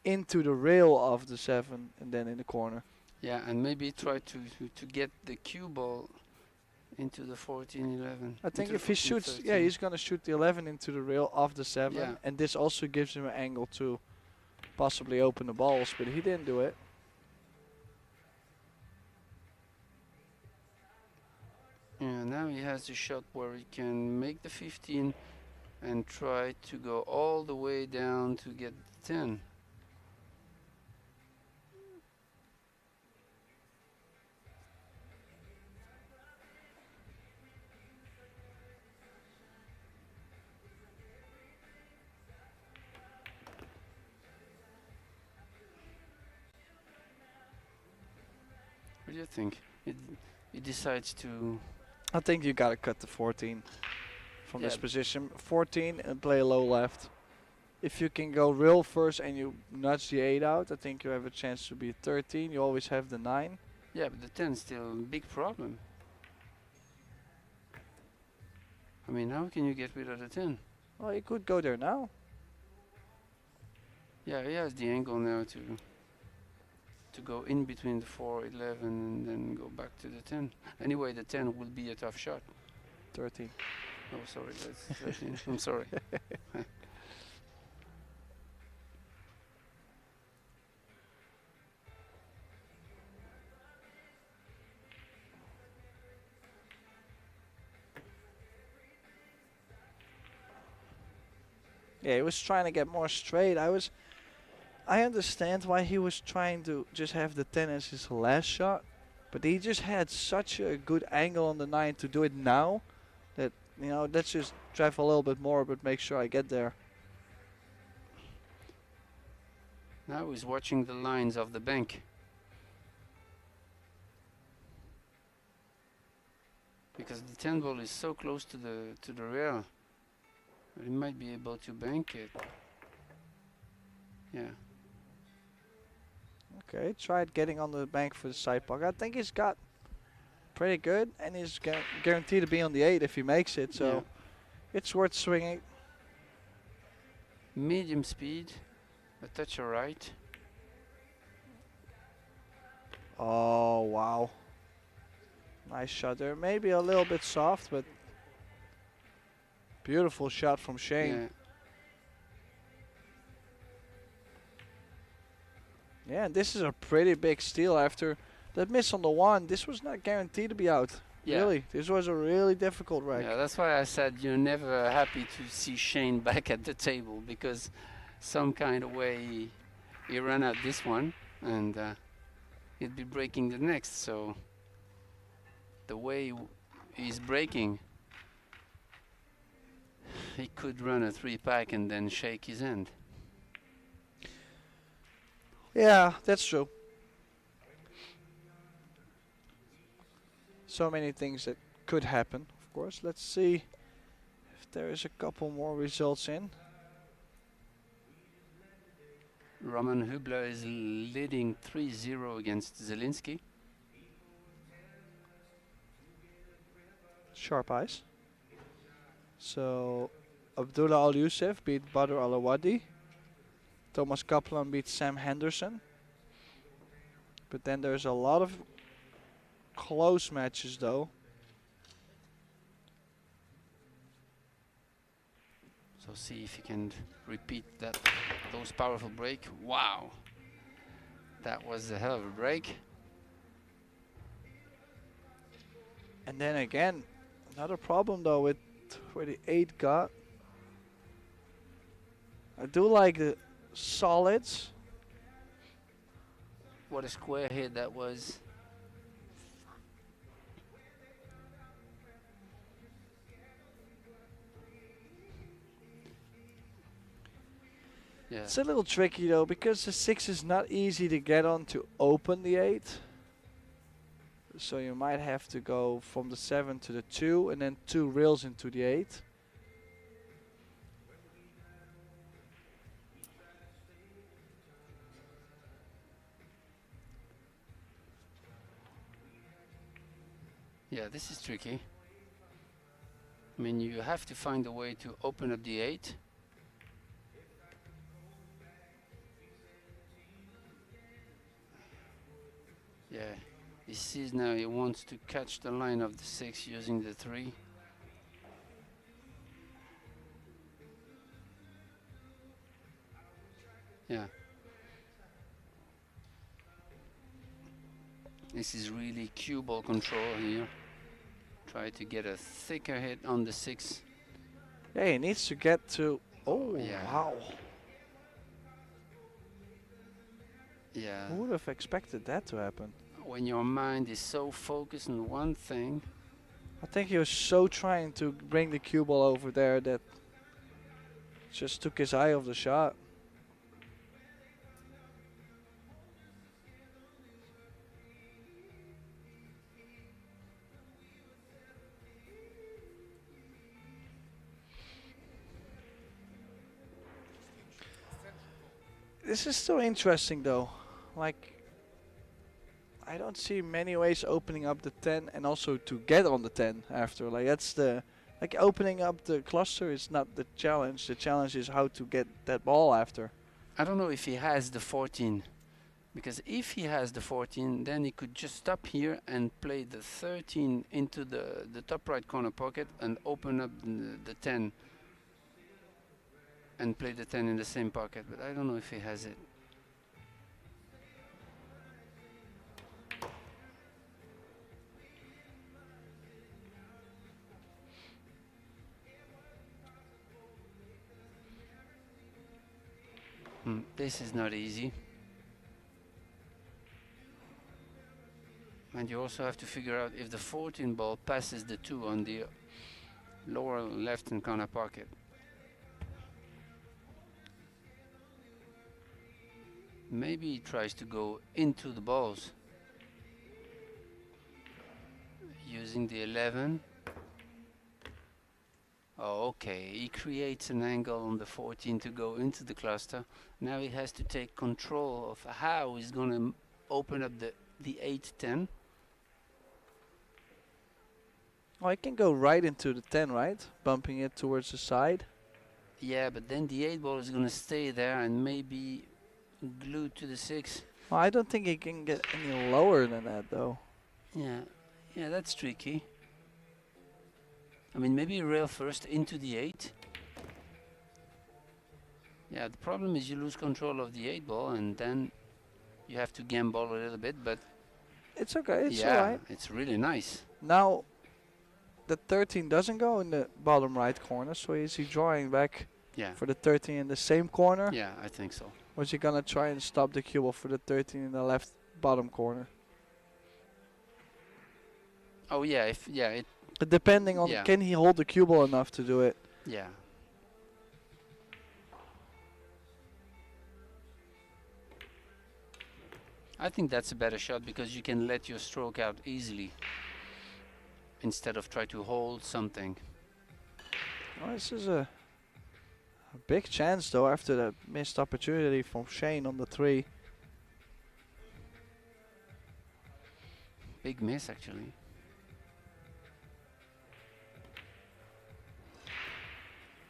into the rail of the 7 and then in the corner. yeah, and maybe try to get the cue ball into the 14-11. I think into if the he shoots, 14-13. yeah, he's gonna shoot the 11 into the rail of the 7, Yeah. and this also gives him an angle to possibly open the balls, but he didn't do it. Yeah, now he has a shot where he can make the 15 and try to go all the way down to get the 10. What do you think? He decides to. I think you gotta cut the 14 from this Yeah. position. 14 and play low left. If you can go real first and you nudge the 8 out, I think you have a chance to be 13. You always have the 9. Yeah, but the 10 is still a big problem. I mean, how can you get rid of the 10? Well, you could go there now. Yeah, he has the angle now to go in between the 4, 11 and then go back to the 10. Anyway, the 10 will be a tough shot. 13. Oh, sorry, that's 13. I'm sorry. Yeah, he was trying to get more straight. I understand why he was trying to just have the 10 as his last shot, but he just had such a good angle on the 9 to do it now that, you know, let's just drive a little bit more, but make sure I get there. Now he's watching the lines of the bank. Because the 10 ball is so close to the rail. He might be able to bank it. Yeah. Okay, tried getting on the bank for the side pocket. I think he's got pretty good, and he's guaranteed to be on the 8 if he makes it, so Yeah. it's worth swinging. Medium speed, a touch of right. Oh, wow. Nice shot there. Maybe a little bit soft, but beautiful shot from Shane. Yeah. Yeah, and this is a pretty big steal after that miss on the 1. This was not guaranteed to be out. Yeah. Really, this was a really difficult rack. Yeah, that's why I said you're never happy to see Shane back at the table, because some kind of way he ran out this one and he'd be breaking the next. So the way he's breaking, he could run a 3-pack and then shake his hand. Yeah, that's true. So many things that could happen, of course. Let's see if there is a couple more results in. Roman Hubler is leading 3-0 against Zielinski. Sharp eyes. So Abdullah Al Youssef beat Badr Al Awadi. Thomas Kaplan beat Sam Henderson. But then there's a lot of close matches though. So see if you can repeat those powerful break. Wow, that was a hell of a break. And then again, another problem though with where the 8 got. I do like the solids. What a square hit that was. Yeah. It's a little tricky though, because the 6 is not easy to get on to open the 8. So you might have to go from the 7 to the 2 and then 2 rails into the 8. Yeah, this is tricky. I mean, you have to find a way to open up the 8. Yeah, he sees now he wants to catch the line of the 6 using the 3. Yeah. This is really cue ball control here. Try to get a thicker hit on the 6. Yeah, he needs to get to. Oh, yeah. wow. Yeah. Who would have expected that to happen? When your mind is so focused on one thing. I think he was so trying to bring the cue ball over there that just took his eye off the shot. This is still interesting though. Like, I don't see many ways opening up the 10 and also to get on the 10 after. Like, that's the, like, opening up the cluster is not the challenge. The challenge is how to get that ball after. I don't know if he has the 14, because if he has the 14, then he could just stop here and play the 13 into the top right corner pocket and open up the 10 and play the 10 in the same pocket, but I don't know if he has it. This is not easy. And you also have to figure out if the 14 ball passes the 2 on the lower left hand corner pocket. Maybe he tries to go into the balls using the 11. Oh, okay, he creates an angle on the 14 to go into the cluster. Now he has to take control of how he's going to open up the 8-10. Oh, I can go right into the 10, right? Bumping it towards the side. Yeah, but then the 8 ball is going to stay there and maybe glued to the 6. Well, I don't think he can get any lower than that though. Yeah, yeah, that's tricky. I mean, maybe rail first into the 8. Yeah, the problem is you lose control of the 8 ball and then you have to gamble a little bit, but It's okay, it's yeah, alright. it's really nice. Now, the 13 doesn't go in the bottom right corner, so is he drawing back Yeah, for the 13 in the same corner? yeah, I think so. Or is he gonna try and stop the cue ball for the 13 in the left bottom corner? Oh yeah, if it Depending on, Yeah. can he hold the cue ball enough to do it? yeah. I think that's a better shot because you can let your stroke out easily instead of try to hold something. Well, this is a big chance though after that missed opportunity from Shane on the 3. Big miss actually.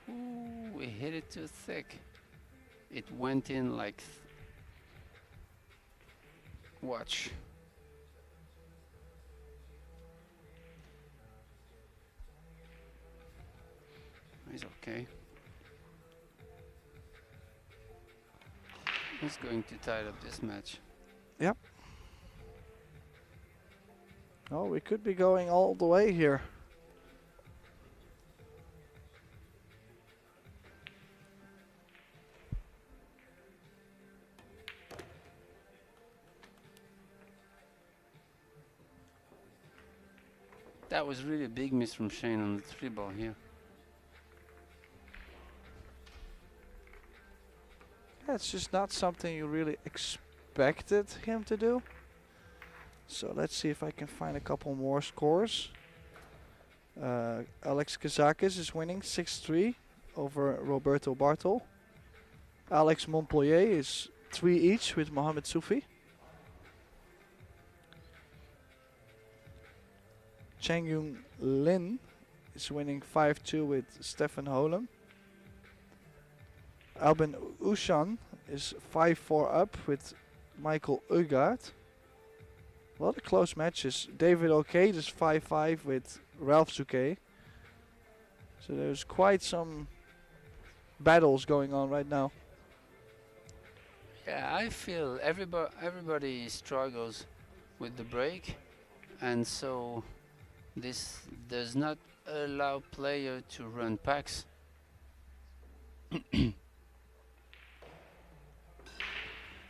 Ooh, we hit it too thick. It went in like watch. He's okay. He's going to tie up this match. Yep. Oh, we could be going all the way here. That was really a big miss from Shane on the 3 ball here. That's just not something you really expected him to do. So let's see if I can find a couple more scores. Alex Kazakis is winning 6-3 over Roberto Bartol. Alex Montpellier is 3 each with Mohamed Soufi. Chang Yung Lin is winning 5-2 with Stefan Holem. Albin Ushan is 5-4 up with Michael Ugaard. A lot of close matches. David O'Kade is 5-5 with Ralph Souquet. So there's quite some battles going on right now. Yeah, I feel everybody struggles with the break, and so this does not allow player to run packs.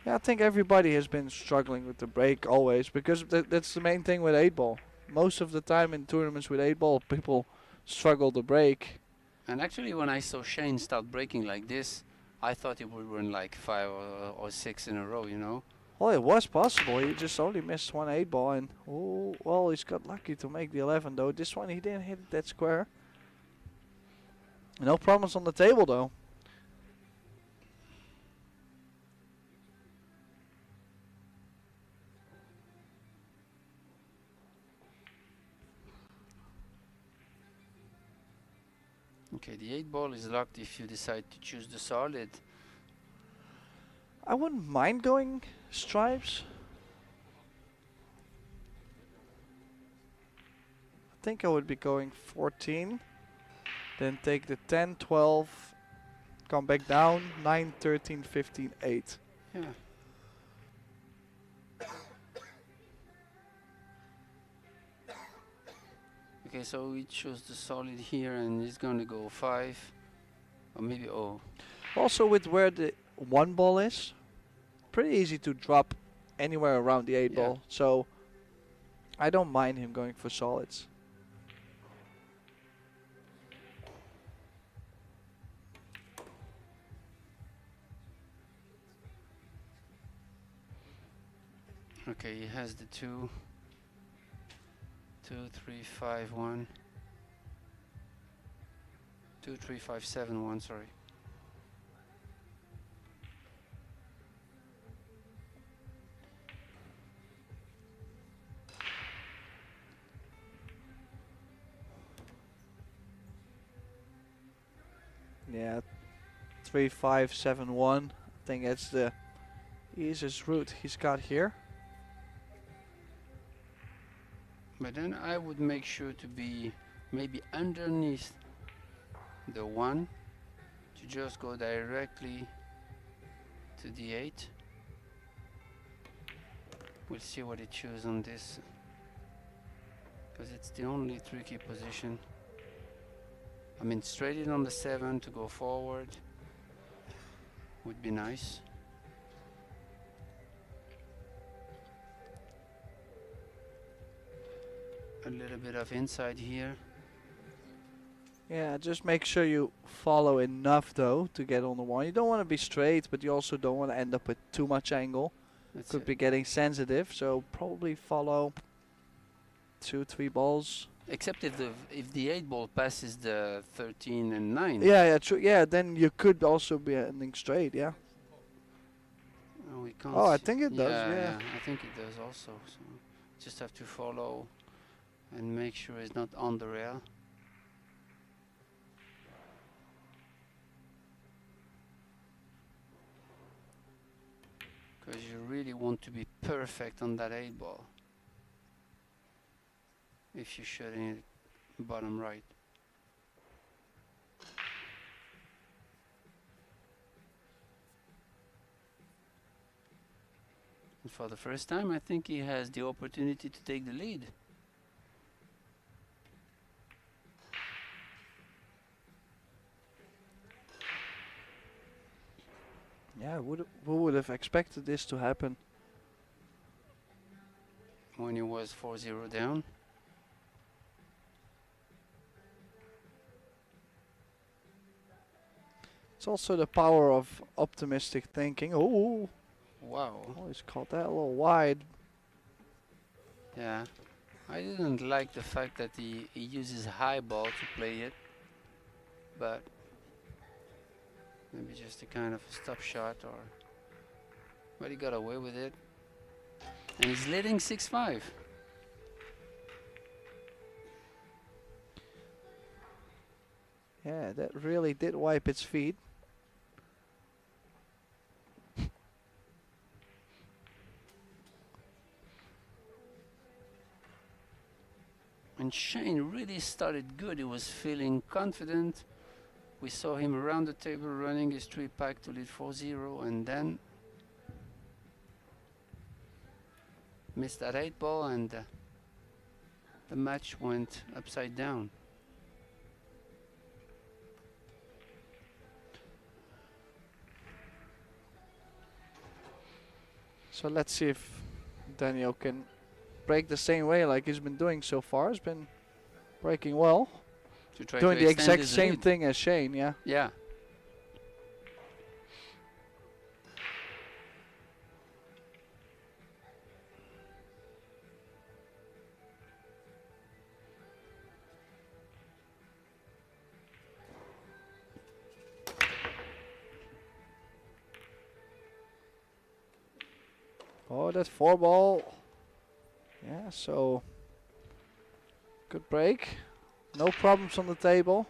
Yeah, I think everybody has been struggling with the break always, because that's the main thing with 8-ball. Most of the time in tournaments with 8-ball, people struggle to break. And actually, when I saw Shane start breaking like this, I thought he would run like 5 or 6 in a row, you know. Well, it was possible. He just only missed one 8-ball, and oh, well, he's got lucky to make the 11 though. This one he didn't hit that square. No problems on the table though. Okay, the 8-ball is locked if you decide to choose the solid. I wouldn't mind going stripes. I think I would be going 14. Then take the 10, 12, come back down, 9, 13, 15, 8. Yeah. Okay, so we choose the solid here, and he's going to go 5, or maybe Also with where the 1-ball is, pretty easy to drop anywhere around the 8-ball. So I don't mind him going for solids. Okay, he has the 2, 2, 3, 5, 1, 2, 3, 5, 7, 1. Sorry. Yeah, 3, 5, 7, 1. I think that's the easiest route he's got here. But then I would make sure to be maybe underneath the 1 to just go directly to the 8. We'll see what he chooses on this, because it's the only tricky position. I mean, straight in on the 7 to go forward would be nice. A little bit of inside here. Yeah, just make sure you follow enough though to get on the 1. You don't want to be straight, but you also don't want to end up with too much angle. That's Could it. be getting sensitive, so probably follow 2, 3 balls. Except if the 8-ball passes the 13 and 9. Yeah, true. Yeah, then you could also be ending straight. Yeah. We can't Oh, I see- think it does. Yeah. I think it does also. So just have to follow and make sure it's not on the rail. Because you really want to be perfect on that 8-ball. If you shoot in it bottom right. And for the first time, I think he has the opportunity to take the lead. Yeah, who would have expected this to happen? When he was 4-0 down. It's also the power of optimistic thinking. Oh, Wow. he's called that a little wide. Yeah. I didn't like the fact that he uses high ball to play it, but maybe just a kind of a stop shot, or but he got away with it. And he's leading 6-5. Yeah, that really did wipe its feet. And Shane really started good. He was feeling confident. We saw him around the table running his 3-pack to lead 4-0, and then missed that 8-ball, and the match went upside down. So let's see if Daniel can break the same way like he's been doing so far. He's been breaking well. To try Doing to the extend exact his same lead. thing as Shane, yeah. Yeah. Oh, that 4-ball. Yeah, so good break. No problems on the table.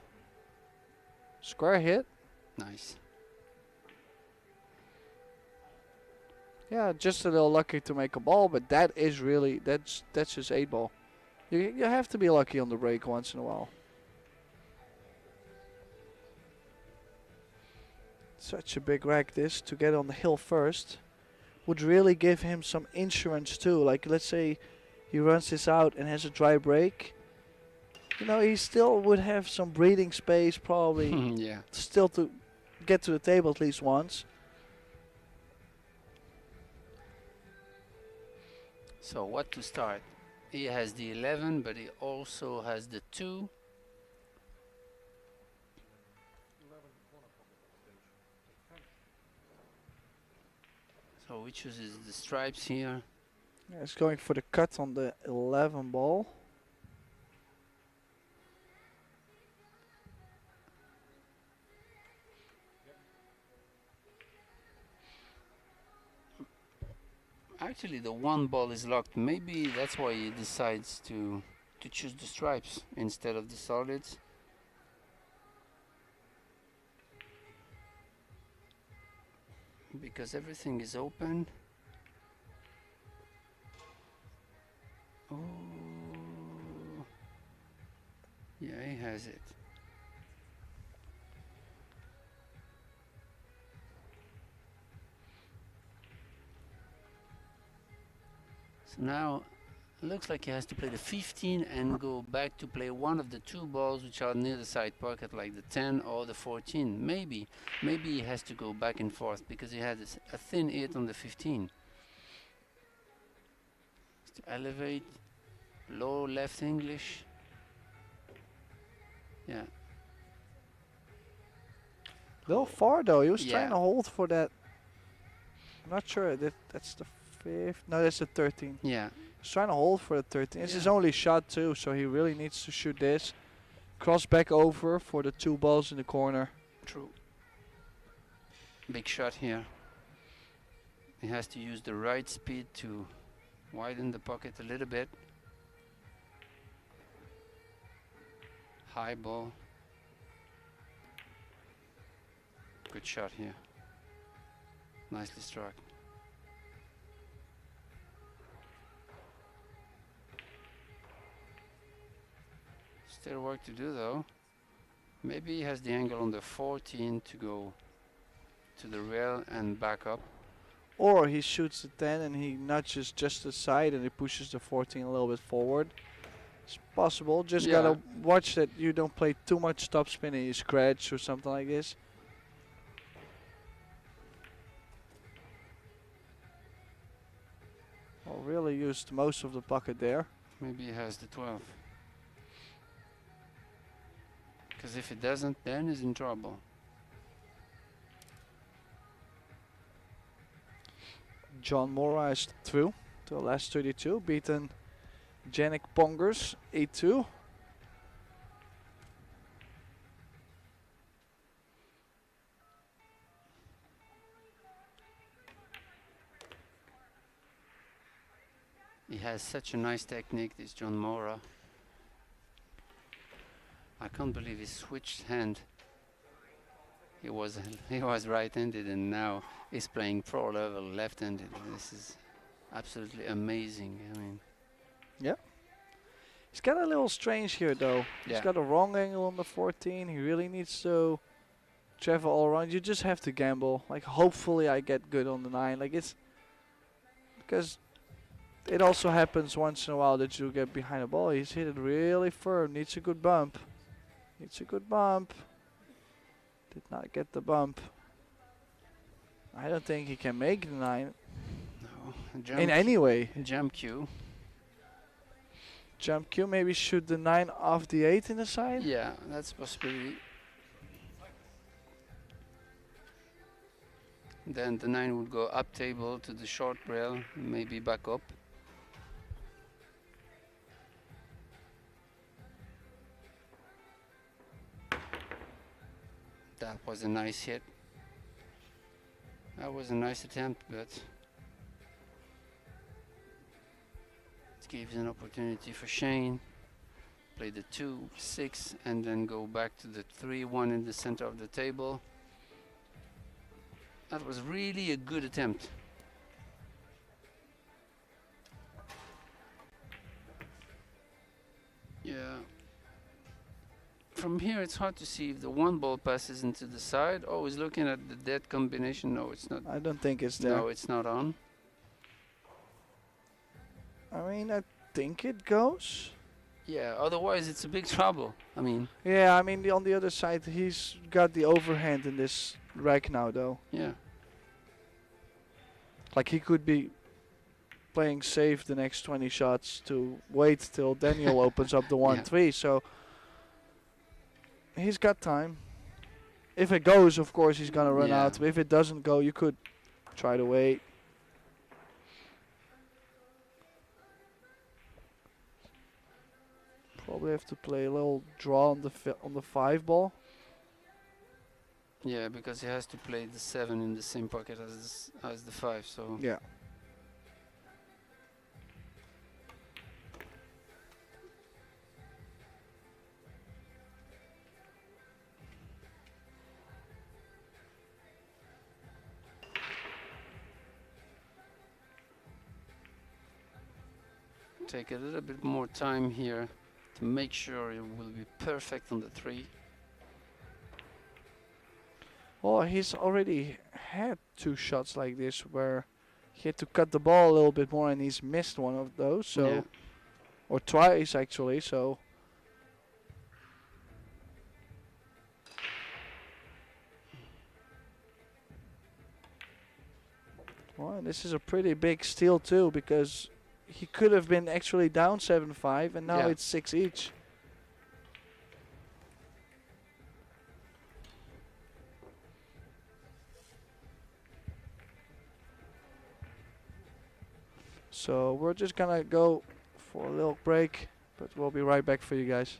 Square hit. Nice. Yeah, just a little lucky to make a ball, but that is really, that's just 8-ball. You have to be lucky on the break once in a while. Such a big rack this to get on the hill first. Would really give him some insurance too. Like let's say he runs this out and has a dry break. You know, he still would have some breathing space probably Yeah. still to get to the table at least once. So what to start? He has the 11, but he also has the 2. So he chooses the stripes here. Yeah, he's going for the cut on the 11 ball. Actually, the 1 ball is locked. Maybe that's why he decides to choose the stripes instead of the solids. Because everything is open. Oh, yeah, he has it. So now looks like he has to play the 15 and go back to play one of the 2 balls which are near the side pocket, like the 10 or the 14. Maybe he has to go back and forth because he had a thin 8 on the 15. To elevate, low left English. Yeah. Little far though. He was trying Yeah. to hold for that. I'm not sure that that's the 5th. No, that's the 13. Yeah. He's trying to hold for the 13. It's his Yeah. only shot too, so he really needs to shoot this. Cross back over for the 2 balls in the corner. True. Big shot here. He has to use the right speed to widen the pocket a little bit. High ball. Good shot here. Nicely struck. Still work to do though. Maybe he has the angle on the 14 to go to the rail and back up. Or he shoots the 10 and he nudges just aside and he pushes the 14 a little bit forward. It's possible. Just Yeah. gotta watch that you don't play too much topspin and you scratch or something like this. Well, really used most of the pocket there. Maybe he has the 12. Because if he doesn't, then he's in trouble. John Mora is through to the last 32, beaten Janik Pongers 8-2. He has such a nice technique, this John Mora. I can't believe he switched hand. He was right-handed and now he's playing pro level left-handed. This is absolutely amazing. I mean, He's got a little strange here though. He's Yeah. got a wrong angle on the 14. He really needs to travel all around. You just have to gamble. Like hopefully I get good on the 9. Like it's because it also happens once in a while that you get behind a ball. He's hit it really firm. Needs a good bump. Needs a good bump. Did not get the bump. I don't think he can make the 9 no. in any way. Jump cue. Jump Q, maybe shoot the 9 off the 8 in the side. Yeah, that's a possibility. Then the 9 would go up table to the short rail, maybe back up. That was a nice hit. That was a nice attempt, but it gives an opportunity for Shane. Play the 2, 6, and then go back to the 3, 1 in the center of the table. That was really a good attempt. Yeah. From here it's hard to see if the 1 ball passes into the side. Oh, he's looking at the dead combination. No, it's not. I don't think it's there. No, it's not on. I mean, I think it goes. Yeah, otherwise it's a big trouble. I mean, Yeah, I mean, on the other side, he's got the overhand in this rack now, though. yeah. Like, he could be playing safe the next 20 shots to wait till Daniel opens up the 1-3, so he's got time. If it goes, of course, he's gonna run Yeah. out. But if it doesn't go, you could try to wait. Probably have to play a little draw on the 5 ball. Yeah, because he has to play the 7 in the same pocket as the 5, so Yeah. take a little bit more time here to make sure it will be perfect on the 3. Well, he's already had 2 shots like this where he had to cut the ball a little bit more, and he's missed one of those. So, Yeah. or twice actually. So, well, and this is a pretty big steal too, because he could have been actually down 7-5, and now Yeah. it's 6 each. So we're just gonna go for a little break, but we'll be right back for you guys.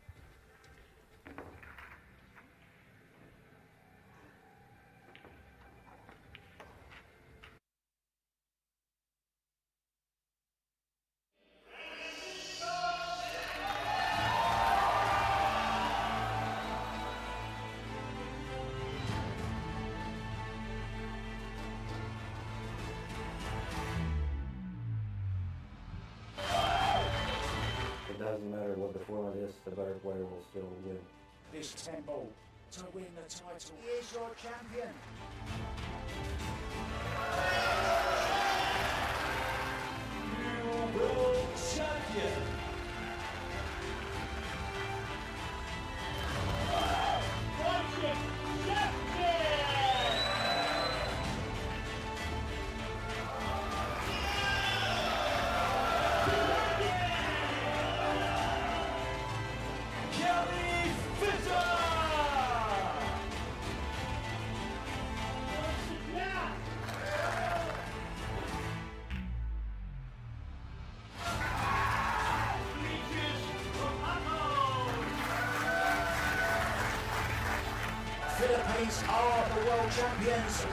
It doesn't matter what the format is, the better player will still win. This tempo to win the title. Here's your champion. New world champion. These are the world champions.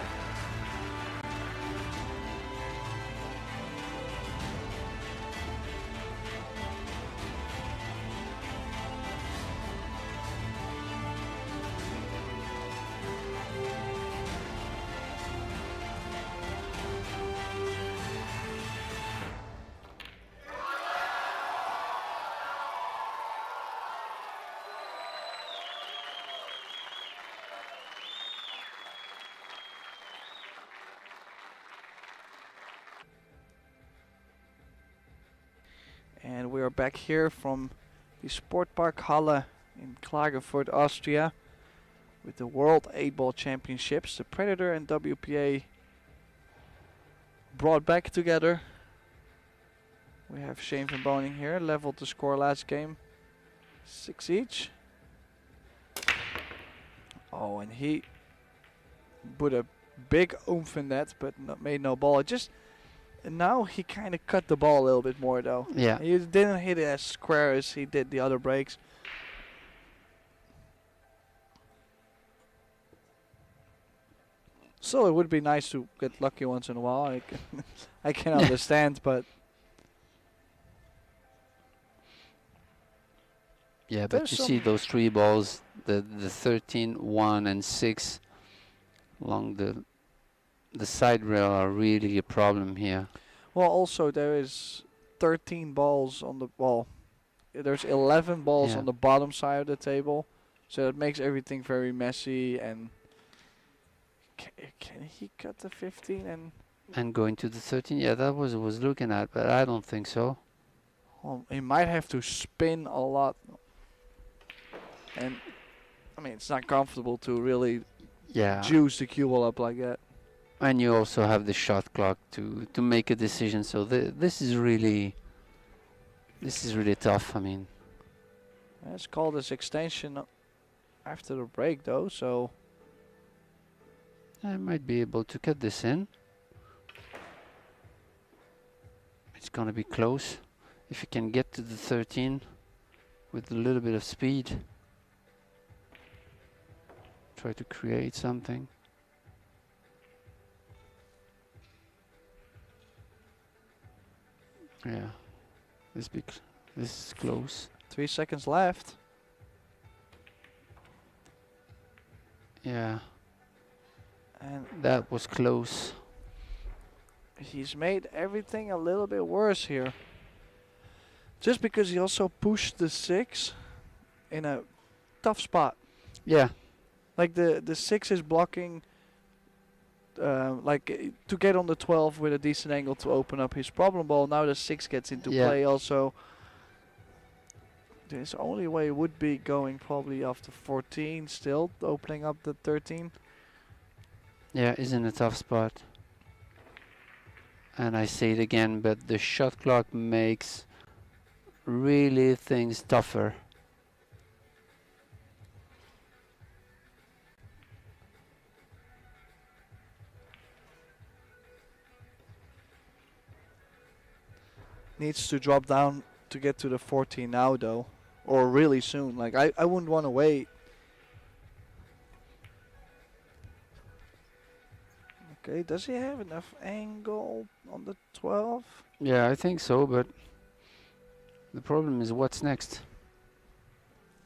And we are back here from the Sportpark Halle in Klagenfurt, Austria, with the World 8-Ball Championships. The Predator and WPA brought back together. We have Shane van Boening here, leveled the score last game, 6 each. Oh, and he put a big oomph in that, but made no ball. And now he kind of cut the ball a little bit more though. Yeah. He didn't hit it as square as he did the other breaks. So it would be nice to get lucky once in a while. I can understand, but Yeah, but There's you some- see those 3 balls, the 13, 1 and 6 along the side rail are really a problem here. well, also there is 13 balls on the ball. There's 11 balls Yeah. on the bottom side of the table, so it makes everything very messy. And can he cut the 15? And And going to the 13, yeah, that was looking at, but I don't think so. well, he might have to spin a lot. And I mean, it's not comfortable to really Yeah. juice the cue ball up like that. And you also have the shot clock to make a decision. So this is really tough. I mean, Let's call this extension after the break though, so I might be able to cut this in. It's gonna be close. If you can get to the 13 with a little bit of speed, try to create something. Yeah, this is close. 3 seconds left. Yeah, And that was close. he's made everything a little bit worse here. Just because he also pushed the 6 in a tough spot. Yeah, Like the 6 is blocking, to get on the 12 with a decent angle to open up his problem ball. Now the 6 gets into Yeah. play also. His only way would be going probably after 14 still, opening up the 13. yeah, is in a tough spot. And I say it again, but the shot clock makes really things tougher. Needs to drop down to get to the 14 now though, or really soon. Like I wouldn't want to wait. Okay, does he have enough angle on the 12? Yeah, I think so, but the problem is what's next.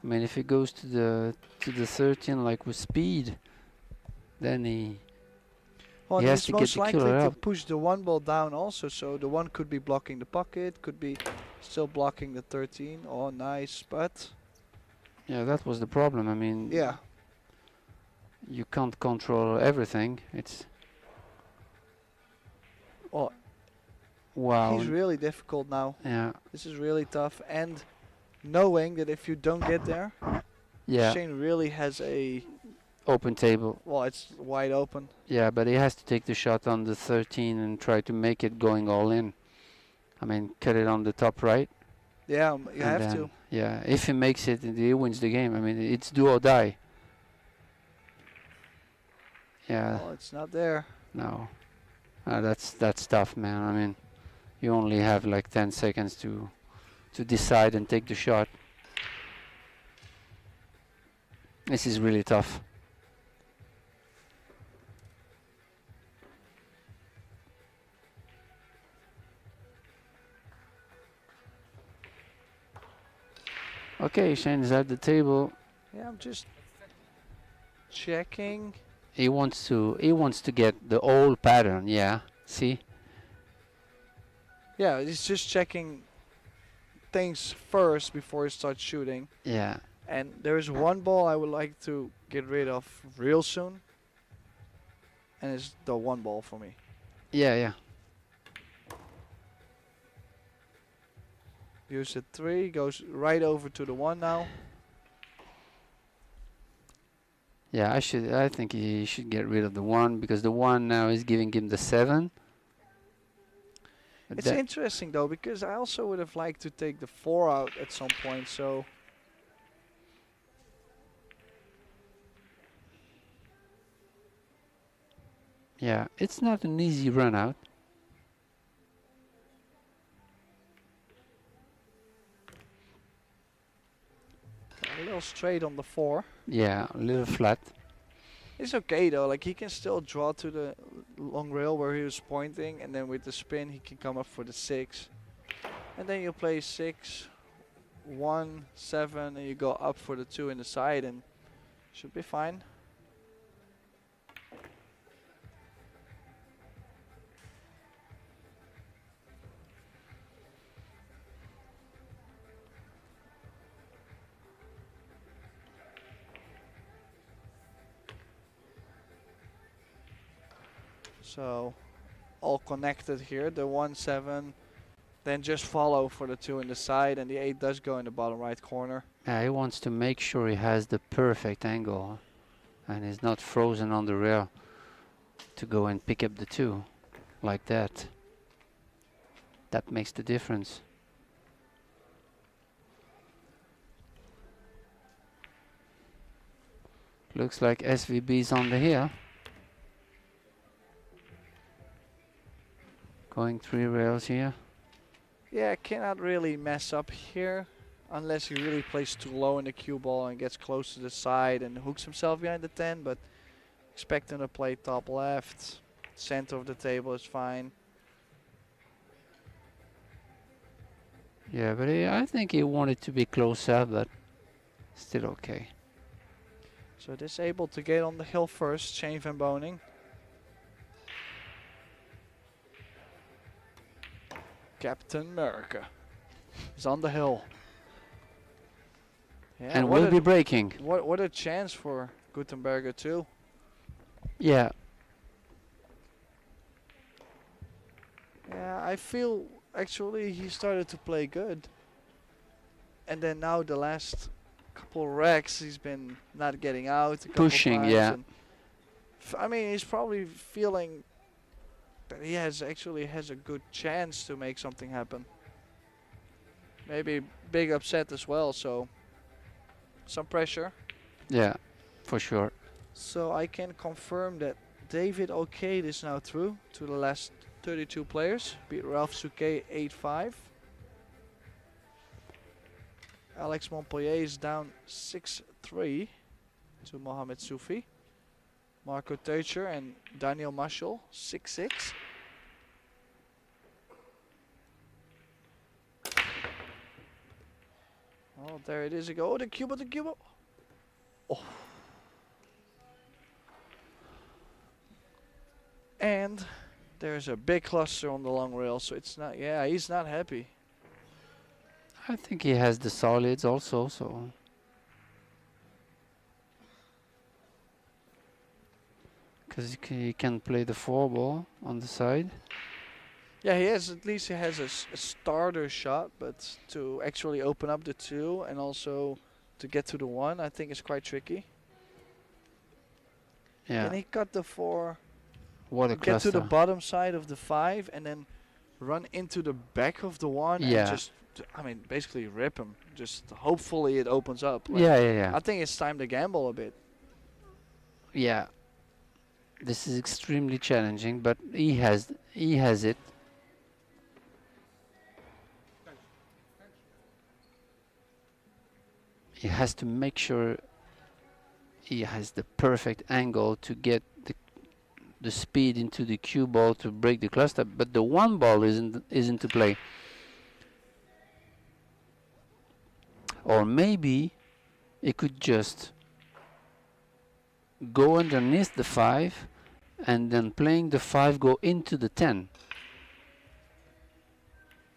I mean, if he goes to the 13 like with speed, then he Well, He and has he's to get most the likely killer to up. push the 1 ball down also, so the 1 could be blocking the pocket, could be still blocking the 13. Oh, nice, but yeah, that was the problem. I mean, yeah. you can't control everything. It's Well, wow. he's really difficult now. Yeah, This is really tough, and knowing that if you don't get there, yeah, Shane really has a, open table. well, it's wide open. Yeah, but he has to take the shot on the 13 and try to make it going all in. I mean, cut it on the top right. Yeah, you and have then, to. Yeah, if he makes it, he wins the game. I mean, it's do or die. Yeah, Oh, it's not there. no. That's tough, man. I mean, you only have like 10 seconds to decide and take the shot. This is really tough. Okay, Shane is at the table. Yeah, I'm just checking. He wants to get the old pattern. Yeah. See? Yeah, he's just checking things first before he starts shooting. Yeah. And there's one ball I would like to get rid of real soon. And it's the one ball for me. Yeah, yeah. Use the 3, goes right over to the 1 now. Yeah, I think he should get rid of the 1 because the 1 now is giving him the 7. It's interesting though, because I also would have liked to take the 4 out at some point, so yeah, it's not an easy run out. a little straight on the 4. Yeah, a little flat. It's okay though, like he can still draw to the long rail where he was pointing, and then with the spin he can come up for the 6. And then you play 6, 1, 7, and you go up for the 2 in the side, and should be fine. So all connected here, the 1, 7, then just follow for the 2 in the side, and the 8 does go in the bottom right corner. Yeah, he wants to make sure he has the perfect angle and is not frozen on the rail to go and pick up the 2 like that. That makes the difference. Looks like SVB's on the hill. Going 3 rails here. Yeah, cannot really mess up here unless he really plays too low in the cue ball and gets close to the side and hooks himself behind the 10, but expect him to play top left. Center of the table is fine. Yeah, but I think he wanted to be closer, but still okay. So this able to get on the hill first, Shane van Boening. Captain America is on the hill. Yeah, And what will a- be breaking. What a chance for Gutenberger too. Yeah. Yeah, I feel actually he started to play good. And then now the last couple racks he's been not getting out. A couple Pushing, times, yeah. and I mean, he's probably feeling that he has a good chance to make something happen. Maybe big upset as well, so some pressure. Yeah, for sure. So I can confirm that David O'Kade is now through to the last 32 players. Beat Ralph Souquet 8-5. Alex Montpellier is down 6-3 to Mohamed Soufi. Marco Teucher and Daniel Maschel 6-6. Oh, there it is. Oh, the cube. Oh. And there's a big cluster on the long rail, so it's not, yeah, he's not happy. I think he has the solids also, so. Because he can play the 4 ball on the side. Yeah, he has, at least he has a starter shot, but to actually open up the 2 and also to get to the 1, I think is quite tricky. Yeah. And he cut the 4, What a get cluster. to the bottom side of the 5, and then run into the back of the 1 Yeah. and just, I mean, basically rip him. Just hopefully it opens up. Like, Yeah. I think it's time to gamble a bit. Yeah. This is extremely challenging, but he has it. He has to make sure he has the perfect angle to get the speed into the cue ball to break the cluster, but the 1 ball isn't to play. Or maybe it could just go underneath the 5 and then playing the 5 go into the 10.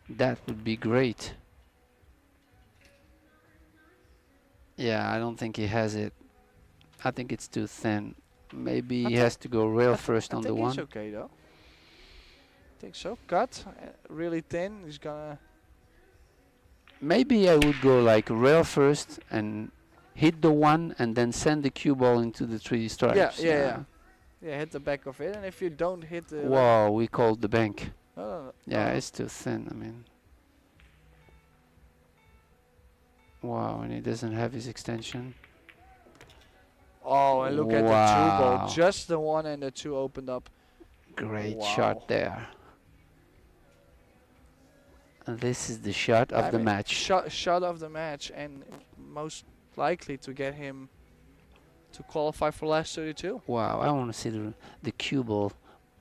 That would be great. Yeah, I don't think he has it. I think it's too thin. Maybe he has to go rail first on the 1. I think he's okay though. I think so. Cut. Really thin. He's gonna... Maybe I would go like rail first and hit the 1 and then send the cue ball into the 3 stripes. Yeah, hit the back of it, and if you don't hit the... Wow, we called the bank. No. Yeah, it's too thin, I mean. Wow, and he doesn't have his extension. Oh, and look at the 2 ball. Just the 1 and the 2 opened up. Great shot there. And this is the shot of the match. Shot of the match, and most likely to get him to qualify for last 32. Wow, I want to see the cue ball.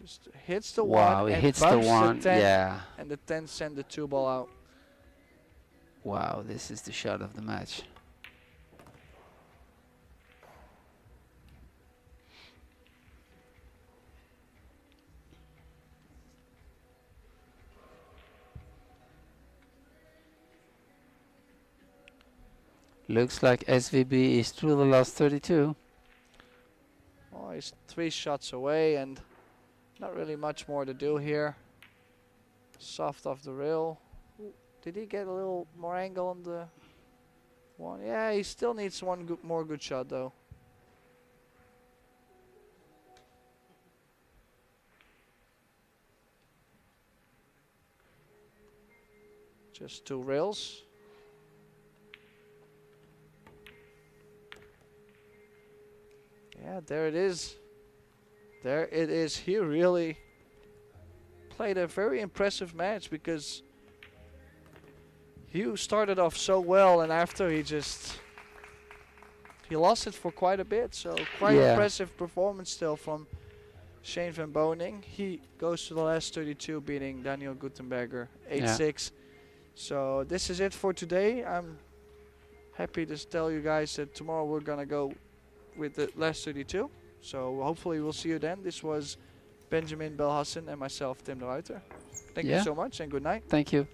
Just hits the 1. Wow, it hits the 1. Yeah. And the 10 send the 2 ball out. Wow, this is the shot of the match. Looks like SVB is through the last 32. Oh, he's 3 shots away, and not really much more to do here. Soft off the rail. Did he get a little more angle on the 1? Yeah, he still needs one more good shot though. Just 2 rails. Yeah, there it is. There it is. He really played a very impressive match, because he started off so well, and after he lost it for quite a bit. So quite impressive performance still from Shane van Boening. He goes to the last 32, beating Daniel Gutenberger 8-6. So this is it for today. I'm happy to tell you guys that tomorrow we're gonna go with the last 32. So hopefully we'll see you then. This was Benjamin Belhassen and myself, Tim de Ruiter. Thank you so much, and good night. Thank you.